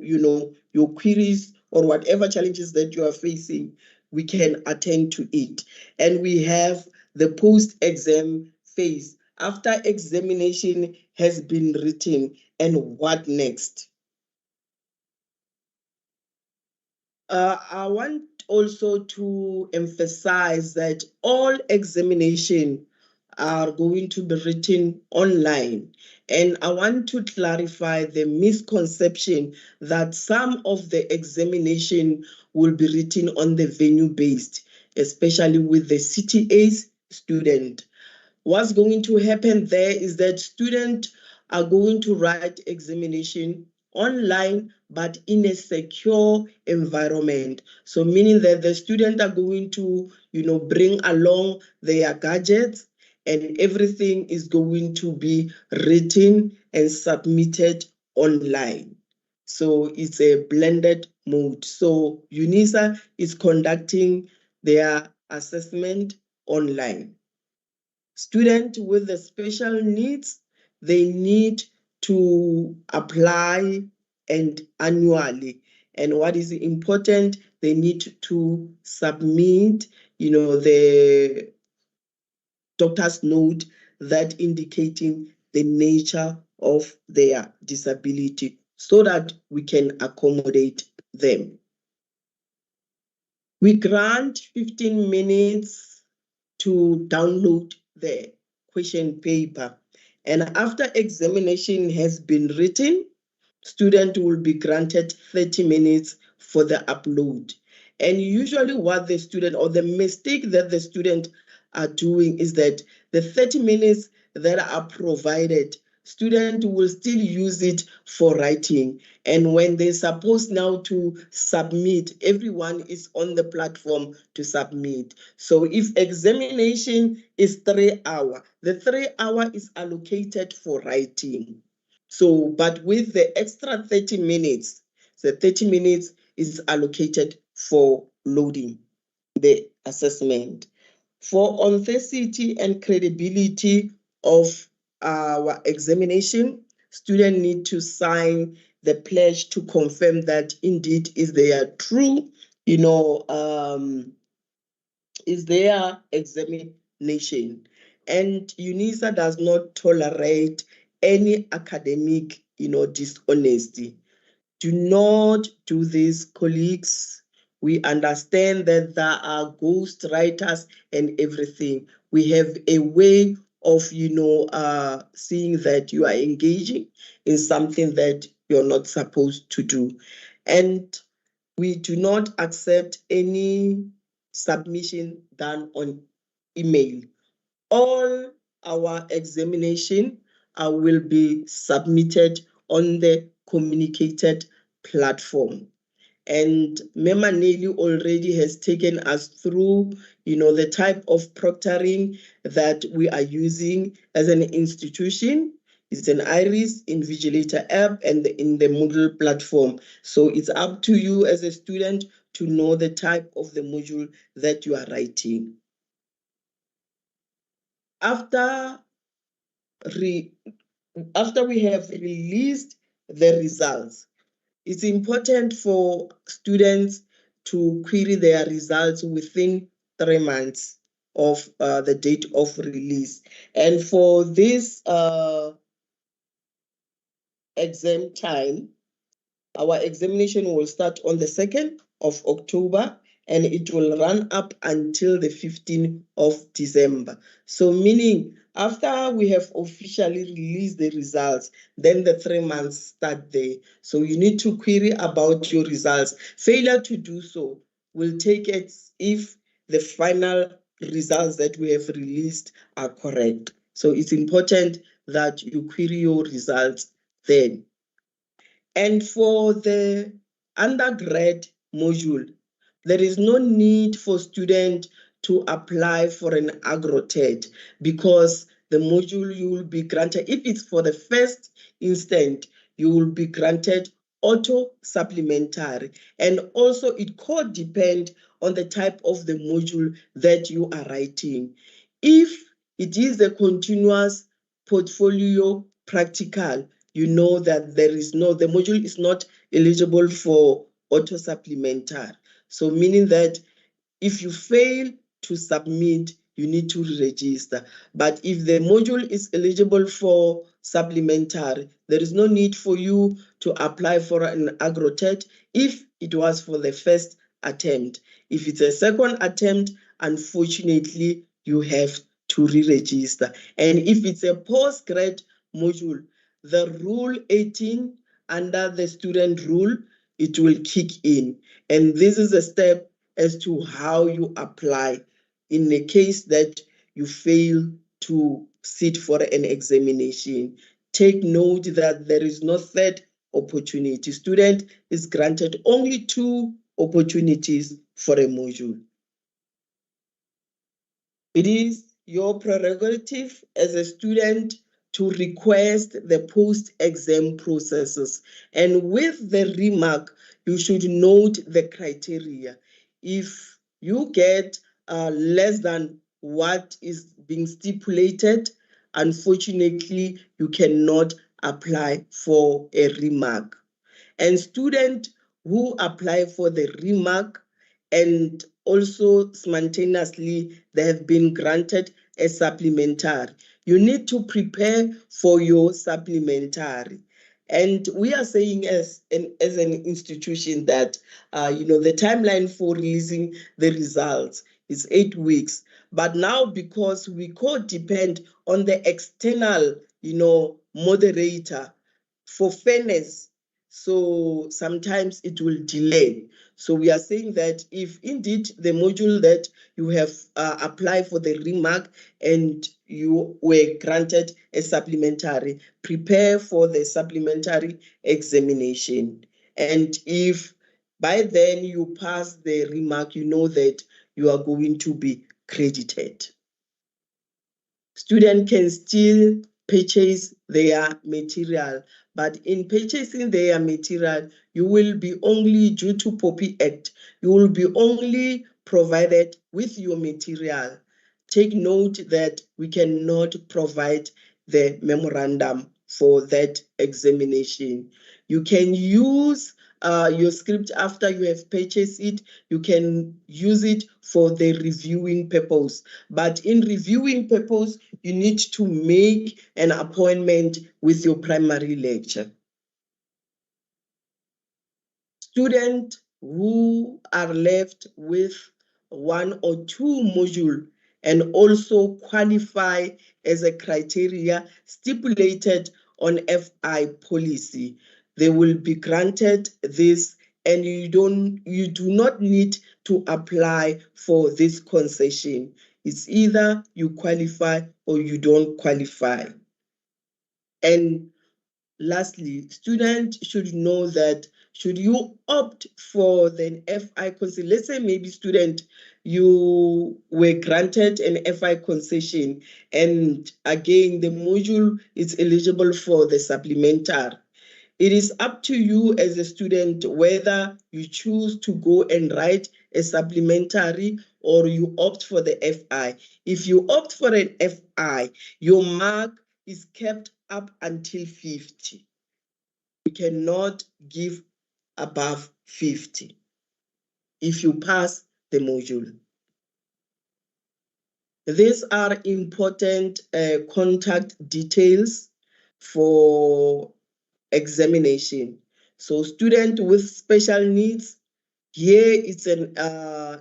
queries or whatever challenges that you are facing, we can attend to it. And we have the post-exam phase. After examination has been written, and what next? I want also to emphasize that all examination are going to be written online. And I want to clarify the misconception that some of the examination will be written on the venue based, especially with the CTAs student. What's going to happen there is that students are going to write examination online, but in a secure environment. So meaning that the students are going to, bring along their gadgets, and everything is going to be written and submitted online. So it's a blended mode. So UNISA is conducting their assessment online. Students with the special needs, they need to apply and annually. And what is important, they need to submit, the doctor's note that indicating the nature of their disability, so that we can accommodate them. We grant 15 minutes to download the question paper. And after examination has been written, student will be granted 30 minutes for the upload. And usually what the student, or the mistake that the student are doing, is that the 30 minutes that are provided, student will still use it for writing. And when they're supposed now to submit, everyone is on the platform to submit. So if examination is 3 hours, the 3 hours is allocated for writing. So, but with the extra 30 minutes, the 30 minutes is allocated for loading the assessment. For authenticity and credibility of our examination, students need to sign the pledge to confirm that indeed is their true, is their examination. And UNISA does not tolerate any academic, dishonesty. Do not do this, colleagues. We understand that there are ghost writers and everything. We have a way of, seeing that you are engaging in something that you're not supposed to do. And we do not accept any submission done on email. All our examination will be submitted on the communicated platform. And Mema Nelly already has taken us through, the type of proctoring that we are using as an institution. It's an IRIS Invigilator app and in the Moodle platform. So it's up to you as a student to know the type of the module that you are writing. After we have released the results, it's important for students to query their results within 3 months of the date of release. And for this exam time, our examination will start on the 2nd of October and it will run up until the 15th of December. So meaning after we have officially released the results, then the 3 months start there. So you need to query about your results. Failure to do so will take it if the final results that we have released are correct. So it's important that you query your results then. And for the undergrad module, there is no need for students to apply for an AgroTED because the module you will be granted, if it's for the first instant, you will be granted auto supplementary. And also it could depend on the type of the module that you are writing. If it is a continuous portfolio practical, you know that the module is not eligible for auto supplementary. So meaning that if you fail to submit, you need to register. But if the module is eligible for supplementary, there is no need for you to apply for an AgroTED if it was for the first attempt. If it's a second attempt, unfortunately, you have to re-register. And if it's a postgrad module, the Rule 18 under the student rule, it will kick in. And this is a step as to how you apply in the case that you fail to sit for an examination. Take note that there is no third opportunity. Student is granted only 2 opportunities for a module. It is your prerogative as a student to request the post-exam processes. And with the remark, you should note the criteria. If you get less than what is being stipulated, unfortunately, you cannot apply for a remark. And students who apply for the remark and also simultaneously they have been granted a supplementary, you need to prepare for your supplementary. And we are saying as an institution that the timeline for releasing the results is 8 weeks. But now because we could depend on the external moderator for fairness, so sometimes it will delay. So we are saying that if indeed the module that you have applied for the remark and you were granted a supplementary, prepare for the supplementary examination. And if by then you pass the remark, you know that you are going to be credited. Students can still purchase their material. But in purchasing their material, you will be only, due to POPI Act, you will be only provided with your material. Take note that we cannot provide the memorandum for that examination. You can use your script after you have purchased it. You can use it for the reviewing purpose. But in reviewing purpose, you need to make an appointment with your primary lecturer. Students who are left with 1 or 2 modules and also qualify as a criteria stipulated on FI policy, they will be granted this, and you do not need to apply for this concession. It's either you qualify or you don't qualify. And lastly, students should know that should you opt for the FI concession, let's say maybe student, you were granted an FI concession, and again, the module is eligible for the supplementary. It is up to you as a student whether you choose to go and write a supplementary or you opt for the FI. If you opt for an FI, your mark is kept up until 50. You cannot give above 50 if you pass the module. These are important contact details for examination. So student with special needs, here it's an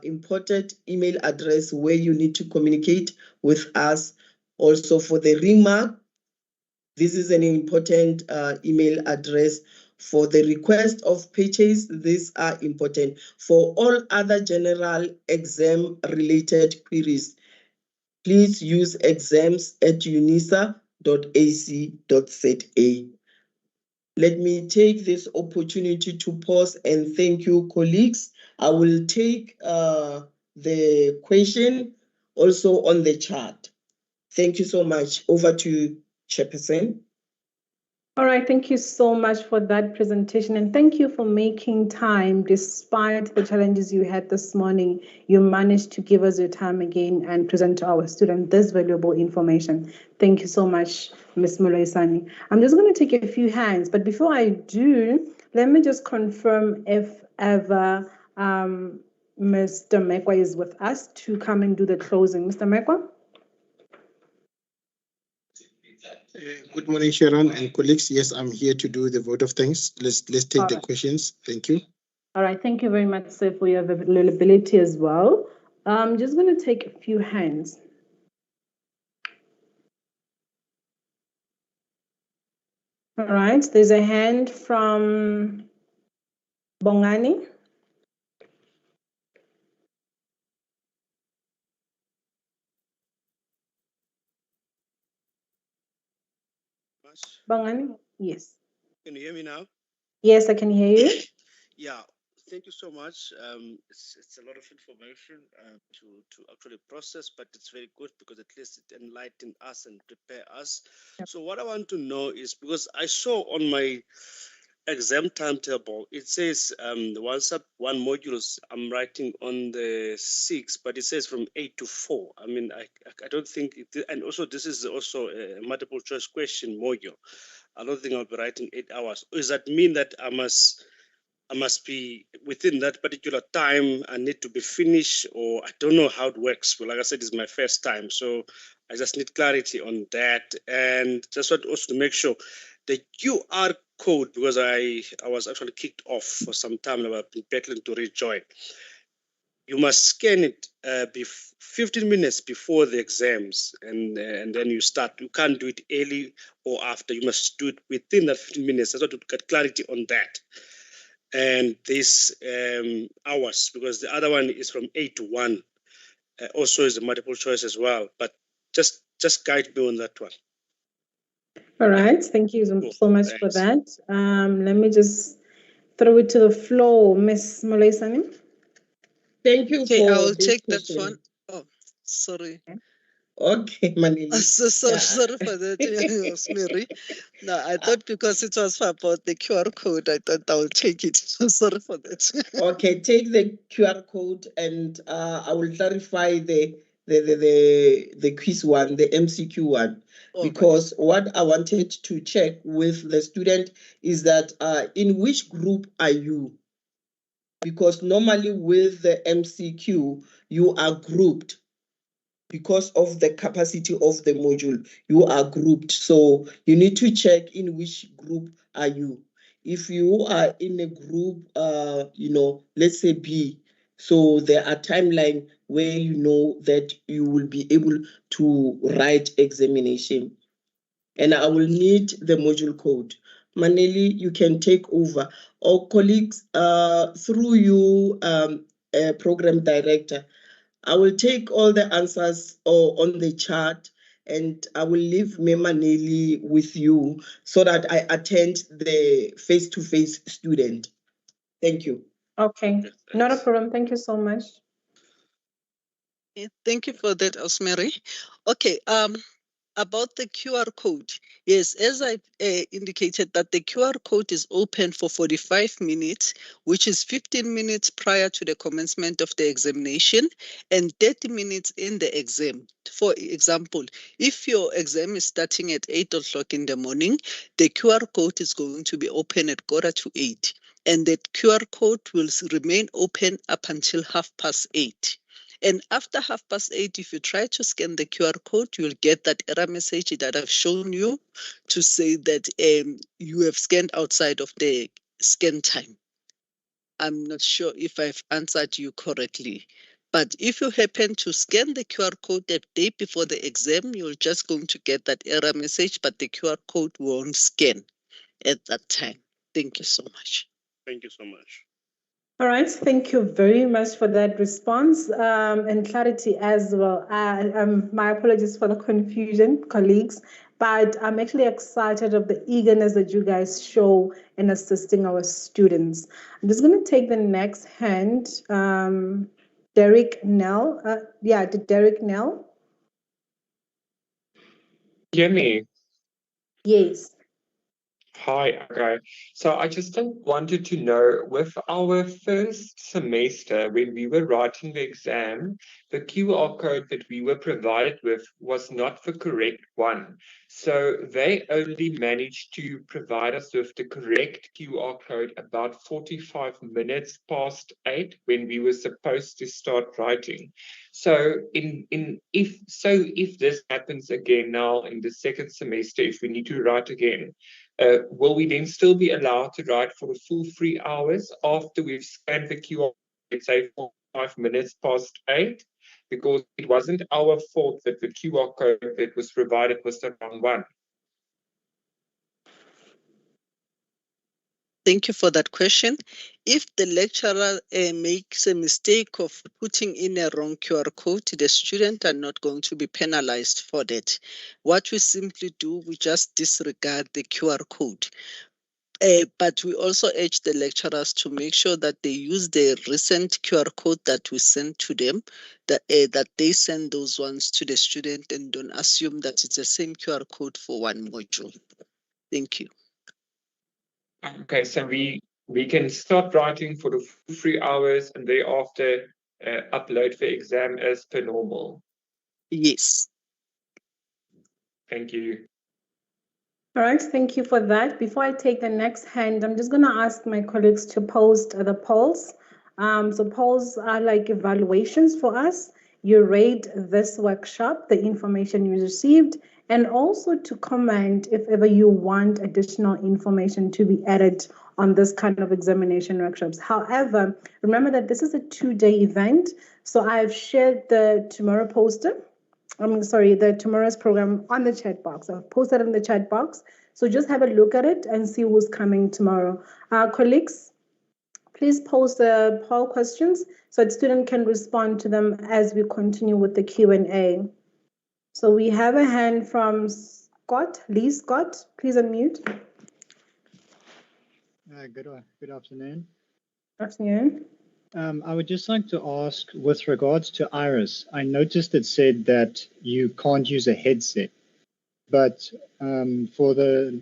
important email address where you need to communicate with us. Also for the remark, this is an important email address. For the request of purchase, these are important. For all other general exam related queries, please use exams@unisa.ac.za. Let me take this opportunity to pause and thank you, colleagues. I will take the question also on the chat. Thank you so much. Over to you, Chairperson. All right, thank you so much for that presentation, and thank you for making time despite the challenges you had this morning. You managed to give us your time again and present to our students this valuable information. Thank you so much, Ms. Mulaisani. I'm just going to take a few hands, but before I do, let me just confirm if ever Mr. Mekwa is with us to come and do the closing. Mr. Mekwa? Good morning, Sharon and colleagues. Yes, I'm here to do the vote of thanks. Let's take the questions. Thank you. All right, thank you very much, sir, for your availability as well. I'm just going to take a few hands. All right, there's a hand from Bongani. Bongani, yes. Can you hear me now? Yes, I can hear you. Yeah, thank you so much. It's a lot of information to actually process, but it's very good because at least it enlightens us and prepare us. Yep. So what I want to know is, because I saw on my exam timetable, it says one modules I'm writing on the 6th, but it says from 8 to 4. I mean, I don't think it, and also this is also a multiple choice question module. I don't think I'll be writing 8 hours. Does that mean that I must be within that particular time? I need to be finished, or I don't know how it works. Well, like I said, it's my first time, so I just need clarity on that. And just want also to make sure the QR code, because I was actually kicked off for some time and I've been battling to rejoin. You must scan it 15 minutes before the exams, and then you start. You can't do it early or after. You must do it within that 15 minutes. I want to get clarity on that. And this hours, because the other one is from 8 to 1, also is a multiple choice as well. But just guide me on that one. All right, thank you so much for that. Let me just throw it to the floor, Miss Mulaisani. Thank you Okay, for I'll this take question. that one. Oh, sorry. Okay, Manili. Sorry for that, Rosemary. No, I thought because it was about the QR code, I thought I would take it. Sorry for that. Okay, take the QR code and I will clarify the quiz one, the MCQ one. Because what I wanted to check with the student is that in which group are you? Because normally with the MCQ, you are grouped. Because of the capacity of the module, you are grouped. So you need to check in which group are you. If you are in a group, let's say B, so there are timeline where you know that you will be able to write examination. And I will need the module code. Maneli, you can take over. Or colleagues, through you, program director, I will take all the answers on the chart and I will leave Memaneli with you so that I attend the face-to-face student. Thank you. Okay, not a problem. Thank you so much. Thank you for that, Rosemary. Okay, about the QR code. Yes, as I indicated that the QR code is open for 45 minutes, which is 15 minutes prior to the commencement of the examination and 30 minutes in the exam. For example, if your exam is starting at 8 o'clock in the morning, the QR code is going to be open at 7:45, and that QR code will remain open up until 8:30. And after 8:30, if you try to scan the QR code, you'll get that error message that I've shown you to say that you have scanned outside of the scan time. I'm not sure if I've answered you correctly. But if you happen to scan the QR code the day before the exam, you're just going to get that error message, but the QR code won't scan at that time. Thank you so much. Thank you so much. All right, thank you very much for that response and clarity as well. My apologies for the confusion, colleagues, but I'm actually excited of the eagerness that you guys show in assisting our students. I'm just going to take the next hand. Derek Nell. Derek Nell. Hear me? Yes. Hi, okay. So I just wanted to know, with our first semester, when we were writing the exam, the QR code that we were provided with was not the correct one. So they only managed to provide us with the correct QR code about 45 minutes past 8 when we were supposed to start writing. So if this happens again now in the second semester, if we need to write again, will we then still be allowed to write for the full 3 hours after we've scanned the QR, let's say 45 minutes past 8? Because it wasn't our fault that the QR code that was provided was the wrong one. Thank you for that question. If the lecturer makes a mistake of putting in a wrong QR code, the students are not going to be penalized for that. What we simply do, we just disregard the QR code. But we also urge the lecturers to make sure that they use the recent QR code that we send to them, that they send those ones to the student and don't assume that it's the same QR code for one module. Thank you. Okay, so we can start writing for the full 3 hours and thereafter upload the exam as per normal. Yes. Thank you. All right, thank you for that. Before I take the next hand, I'm just going to ask my colleagues to post the polls. So polls are like evaluations for us. You rate this workshop, the information you received, and also to comment if ever you want additional information to be added on this kind of examination workshops. However, remember that this is a 2-day event. So I've shared the tomorrow poster. The tomorrow's program on the chat box. I've posted in the chat box. So just have a look at it and see who's coming tomorrow. Colleagues, please post the poll questions so that students can respond to them as we continue with the Q&A. So we have a hand from Scott, Lee Scott. Please unmute. Good afternoon. Afternoon. I would just like to ask, with regards to Iris, I noticed it said that you can't use a headset, but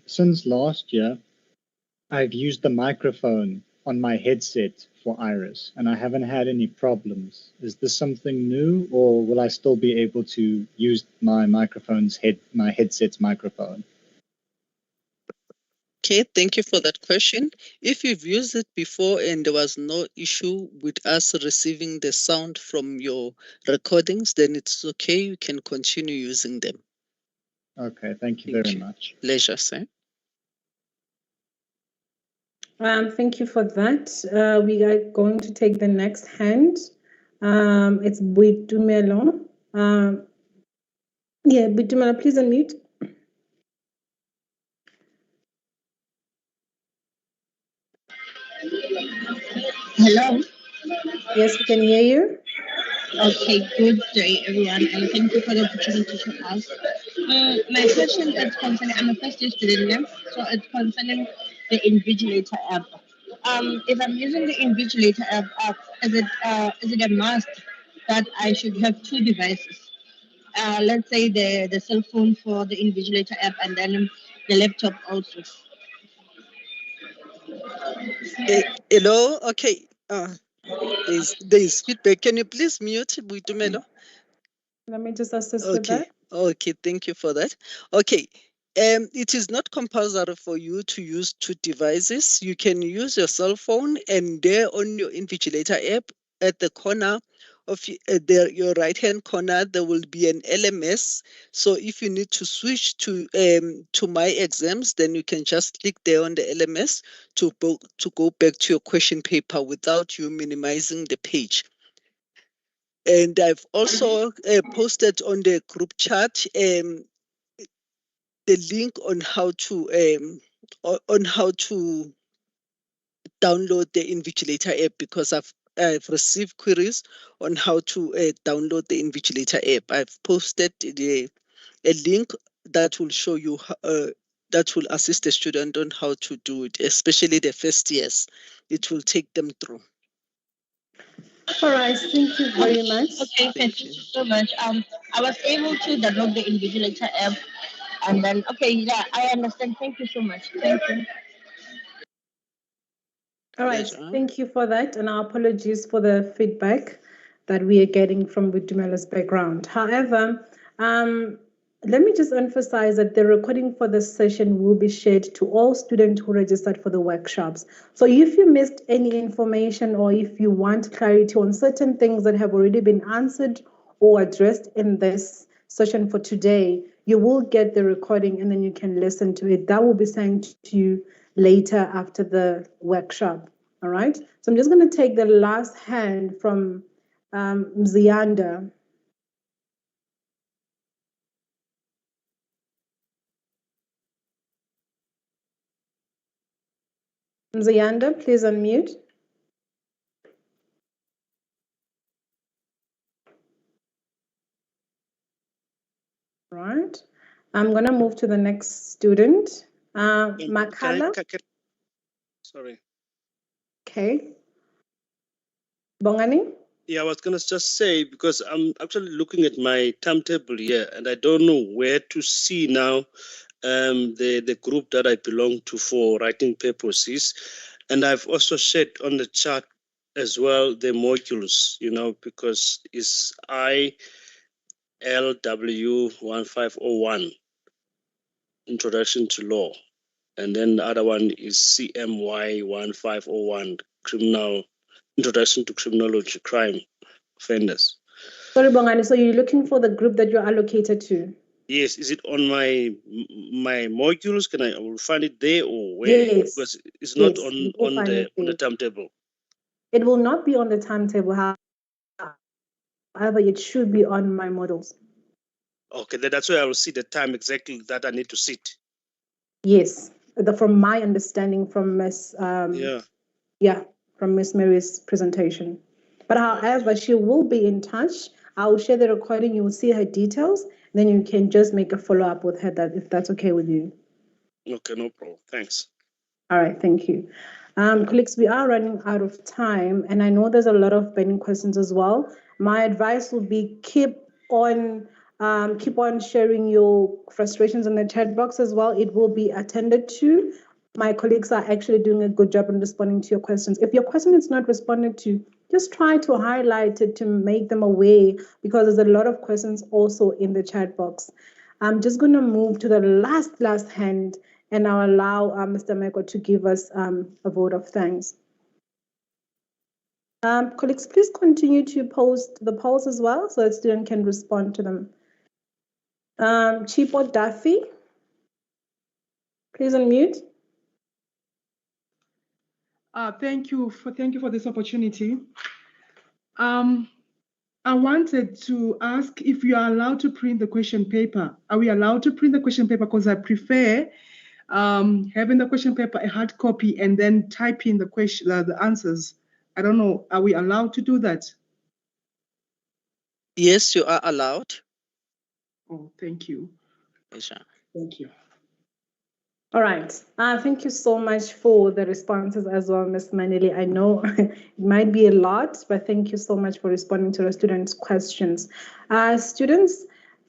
since last year, I've used the microphone on my headset for Iris, and I haven't had any problems. Is this something new, or will I still be able to use my headset's microphone? Okay, thank you for that question. If you've used it before and there was no issue with us receiving the sound from your recordings, then it's okay. You can continue using them. Okay, thank you very much. Pleasure, sir. Thank you for that. We are going to take the next hand. It's Boitumelo. Yeah, Boitumelo, please unmute. Hello. Yes, we can hear you. Okay, good day, everyone, and thank you for the opportunity to ask. My question is concerning, I'm a first year student now, so it's concerning the Invigilator app. If I'm using the Invigilator app, is it a must that I should have two devices? Let's say the cell phone for the Invigilator app and then the laptop also. Hello, okay. There's feedback. Can you please mute Boitumelo? Let me just assist with that. Okay, thank you for that. Okay. It is not compulsory for you to use two devices. You can use your cell phone, and there on your Invigilator app at the corner of your right-hand corner, there will be an LMS. So if you need to switch to my exams, then you can just click there on the LMS to go back to your question paper without you minimizing the page. And I've also posted on the group chat the link on how to download the Invigilator app, because I've received queries on how to download the Invigilator app. I've posted a link that will show you that will assist the student on how to do it, especially the first years. It will take them through. All right, thank you very much. Okay, thank you so much. I was able to download the Invigilator app, and then yeah, I understand. Thank you so much. Thank you. All right, thank you for that, and our apologies for the feedback that we are getting from Boitumelo's background. However, let me just emphasize that the recording for this session will be shared to all students who registered for the workshops. So if you missed any information, or if you want clarity on certain things that have already been answered or addressed in this session for today, you will get the recording and then you can listen to it. That will be sent to you later after the workshop. All right. So I'm just going to take the last hand from Mzianda. Mzianda, please unmute. All right. I'm going to move to the next student. Makala. Sorry. Okay. Bongani? Yeah, I was going to just say, because I'm actually looking at my timetable here and I don't know where to see now the group that I belong to for writing purposes. And I've also shared on the chat as well the modules, because it's ILW 1501, Introduction to Law. And then the other one is CMY 1501, Introduction to Criminology, Crime Offenders. Sorry, Bongani, so you're looking for the group that you're allocated to? Yes, is it on my modules? I will find it there, or where? Yes. Because it's not Yes, on the timetable. It will not be on the timetable. However, it should be on my models. Okay, that's where I will see the time exactly that I need to sit. Yes, from my understanding from Miss from Miss Mary's presentation. But however, she will be in touch. I'll share the recording. You will see her details. Then you can just make a follow up with her, if that's okay with you. Okay, no problem. Thanks. All right, thank you. Colleagues, we are running out of time, and I know there's a lot of pending questions as well. My advice would be keep on sharing your frustrations in the chat box as well. It will be attended to. My colleagues are actually doing a good job in responding to your questions. If your question is not responded to, just try to highlight it to make them aware, because there's a lot of questions also in the chat box. I'm just going to move to the last hand, and I'll allow Mr. Meko to give us a vote of thanks. Colleagues, please continue to post the polls as well so that students can respond to them. Chipo Duffy, please unmute. Thank you for this opportunity. I wanted to ask if you are allowed to print the question paper. Are we allowed to print the question paper? Because I prefer having the question paper, a hard copy, and then type in the answers. I don't know. Are we allowed to do that? Yes, you are allowed. Oh, thank you. Yes, thank you. All right. Thank you so much for the responses as well, Ms. Manili. I know it might be a lot, but thank you so much for responding to the students' questions. Students,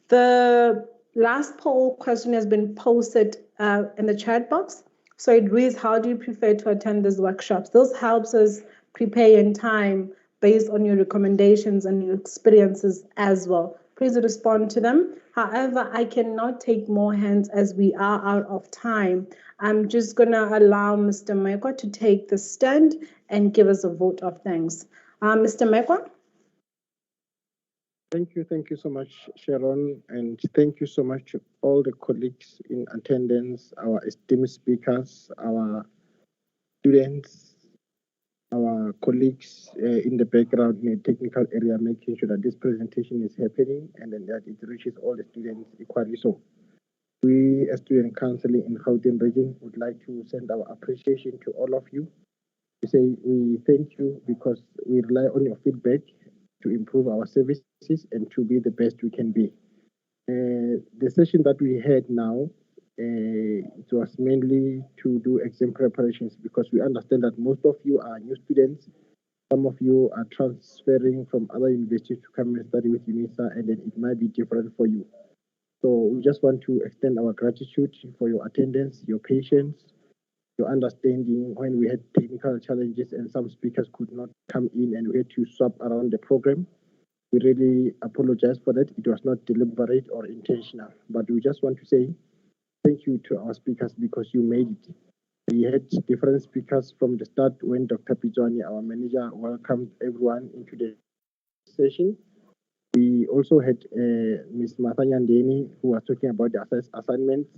the last poll question has been posted in the chat box. So it reads, how do you prefer to attend these workshops? Those helps us prepare in time based on your recommendations and your experiences as well. Please respond to them. However, I cannot take more hands as we are out of time. I'm just going to allow Mr. Mekwa to take the stand and give us a vote of thanks. Mr. Mekwa? Thank you so much, Sharon, and thank you so much to all the colleagues in attendance, our esteemed speakers, our students, our colleagues in the background in the technical area, making sure that this presentation is happening and then that it reaches all the students equally so. We, as Student Council in Gauteng region, would like to send our appreciation to all of you. We say we thank you because we rely on your feedback to improve our services and to be the best we can be. The session that we had now, it was mainly to do exam preparations because we understand that most of you are new students. Some of you are transferring from other universities to come and study with UNISA, and then it might be different for you. So we just want to extend our gratitude for your attendance, your patience, your understanding when we had technical challenges and some speakers could not come in and we had to swap around the program. We really apologize for that. It was not deliberate or intentional, but we just want to say thank you to our speakers because you made it. We had different speakers from the start when Dr. Pizwani, our manager, welcomed everyone into the session. We also had Ms. Mathanyandeni, who was talking about the assignments,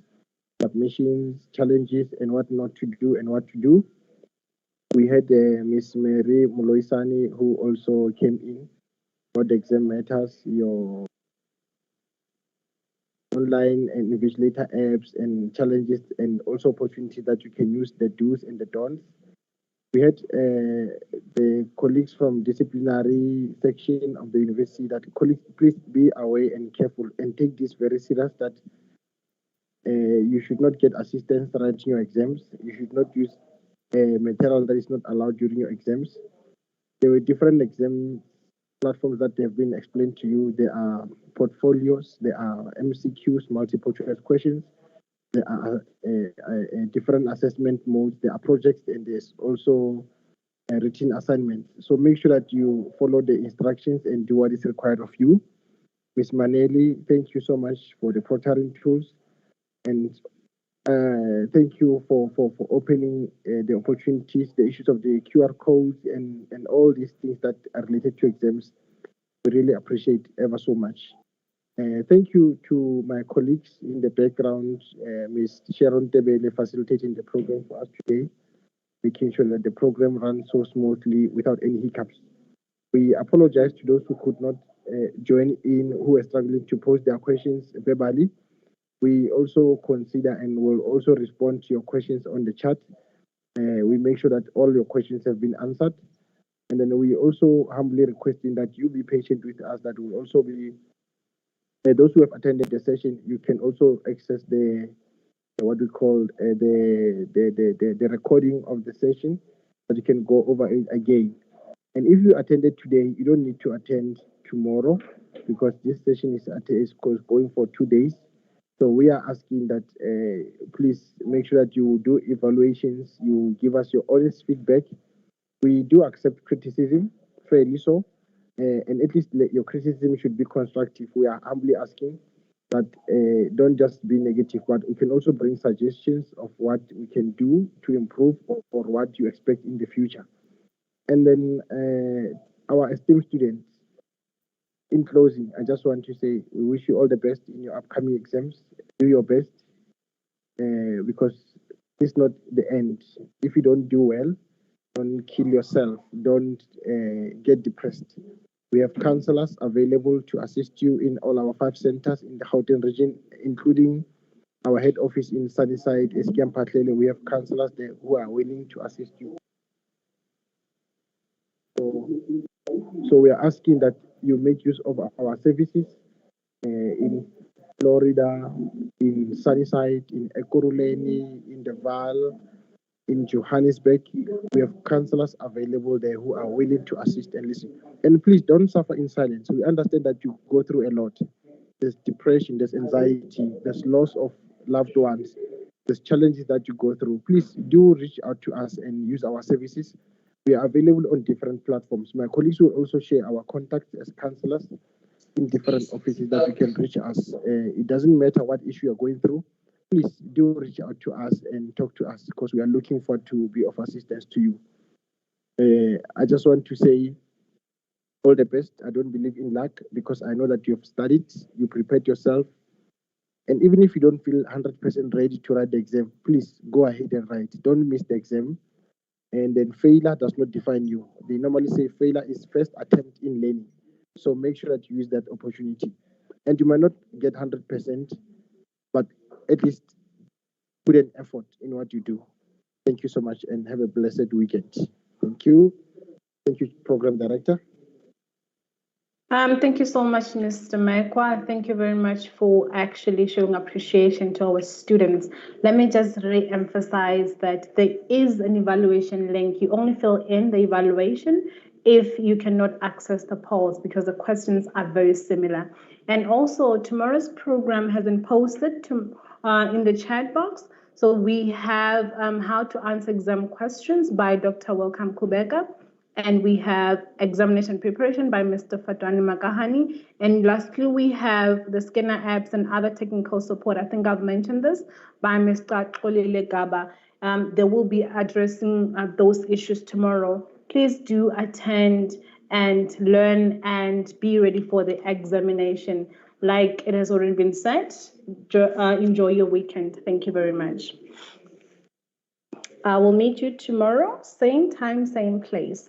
submissions, challenges, and what not to do and what to do. We had Ms. Mary Muloisani, who also came in for the exam matters, your online and invigilator apps and challenges and also opportunities that you can use, the do's and the don'ts. We had the colleagues from disciplinary section of the university that colleagues, please be aware and careful and take this very serious that you should not get assistance writing your exams. You should not use material that is not allowed during your exams. There were different exam platforms that have been explained to you. There are portfolios, there are MCQs, multiple choice questions, there are different assessment modes, there are projects, and there's also written assignments. So make sure that you follow the instructions and do what is required of you. Ms. Maneli, thank you so much for the proctoring tools, and thank you for opening the opportunities, the issues of the QR codes and all these things that are related to exams. We really appreciate ever so much. Thank you to my colleagues in the background, Ms. Sharon Tebele facilitating the program for us today, making sure that the program runs so smoothly without any hiccups. We apologize to those who could not join in, who are struggling to post their questions verbally. We also consider and will also respond to your questions on the chat. We make sure that all your questions have been answered. And then we also humbly requesting that you be patient with us, that will also be, those who have attended the session, you can also access the, what we call the recording of the session. that you can go over it again. And if you attended today, you don't need to attend tomorrow because this session is going for 2 days. So we are asking that please make sure that you do evaluations, you give us your honest feedback. We do accept criticism, fairly so, and at least your criticism should be constructive. We are humbly asking that don't just be negative, but we can also bring suggestions of what we can do to improve or what you expect in the future. And then our esteemed students, in closing, I just want to say we wish you all the best in your upcoming exams. Do your best because it's not the end. If you don't do well, don't kill yourself. Don't get depressed. We have counselors available to assist you in all our 5 centers in the Gauteng region, including our head office in Sunnyside, Eskiam Patlele. We have counselors there who are willing to assist you. So we are asking that you make use of our services in Florida, in Sunnyside, in Ekurhuleni, in the Vaal, in Johannesburg. We have counselors available there who are willing to assist and listen. And please don't suffer in silence. We understand that you go through a lot. There's depression, there's anxiety, there's loss of loved ones, there's challenges that you go through. Please do reach out to us and use our services. We are available on different platforms. My colleagues will also share our contacts as counselors in different offices that you can reach us. It doesn't matter what issue you're going through. Please do reach out to us and talk to us because we are looking forward to be of assistance to you. I just want to say all the best. I don't believe in luck because I know that you have studied, you prepared yourself. And even if you don't feel 100% ready to write the exam, please go ahead and write. Don't miss the exam. And then failure does not define you. They normally say failure is first attempt in learning. So make sure that you use that opportunity. And you might not get 100%, but at least put an effort in what you do. Thank you so much and have a blessed weekend. Thank you. Thank you, Program Director. Thank you so much, Mr. Mekwa. Thank you very much for actually showing appreciation to our students. Let me just re-emphasize that there is an evaluation link. You only fill in the evaluation if you cannot access the polls because the questions are very similar. And also, tomorrow's program has been posted in the chat box. So we have how to answer exam questions by Dr. Welcome Kubeka. And we have examination preparation by Mr. Fatwani Makahani. And lastly, we have the scanner apps and other technical support. I think I've mentioned this by Mr. Xolile Gaba. They will be addressing those issues tomorrow. Please do attend and learn and be ready for the examination. Like it has already been said, enjoy your weekend. Thank you very much. I will meet you tomorrow, same time, same place.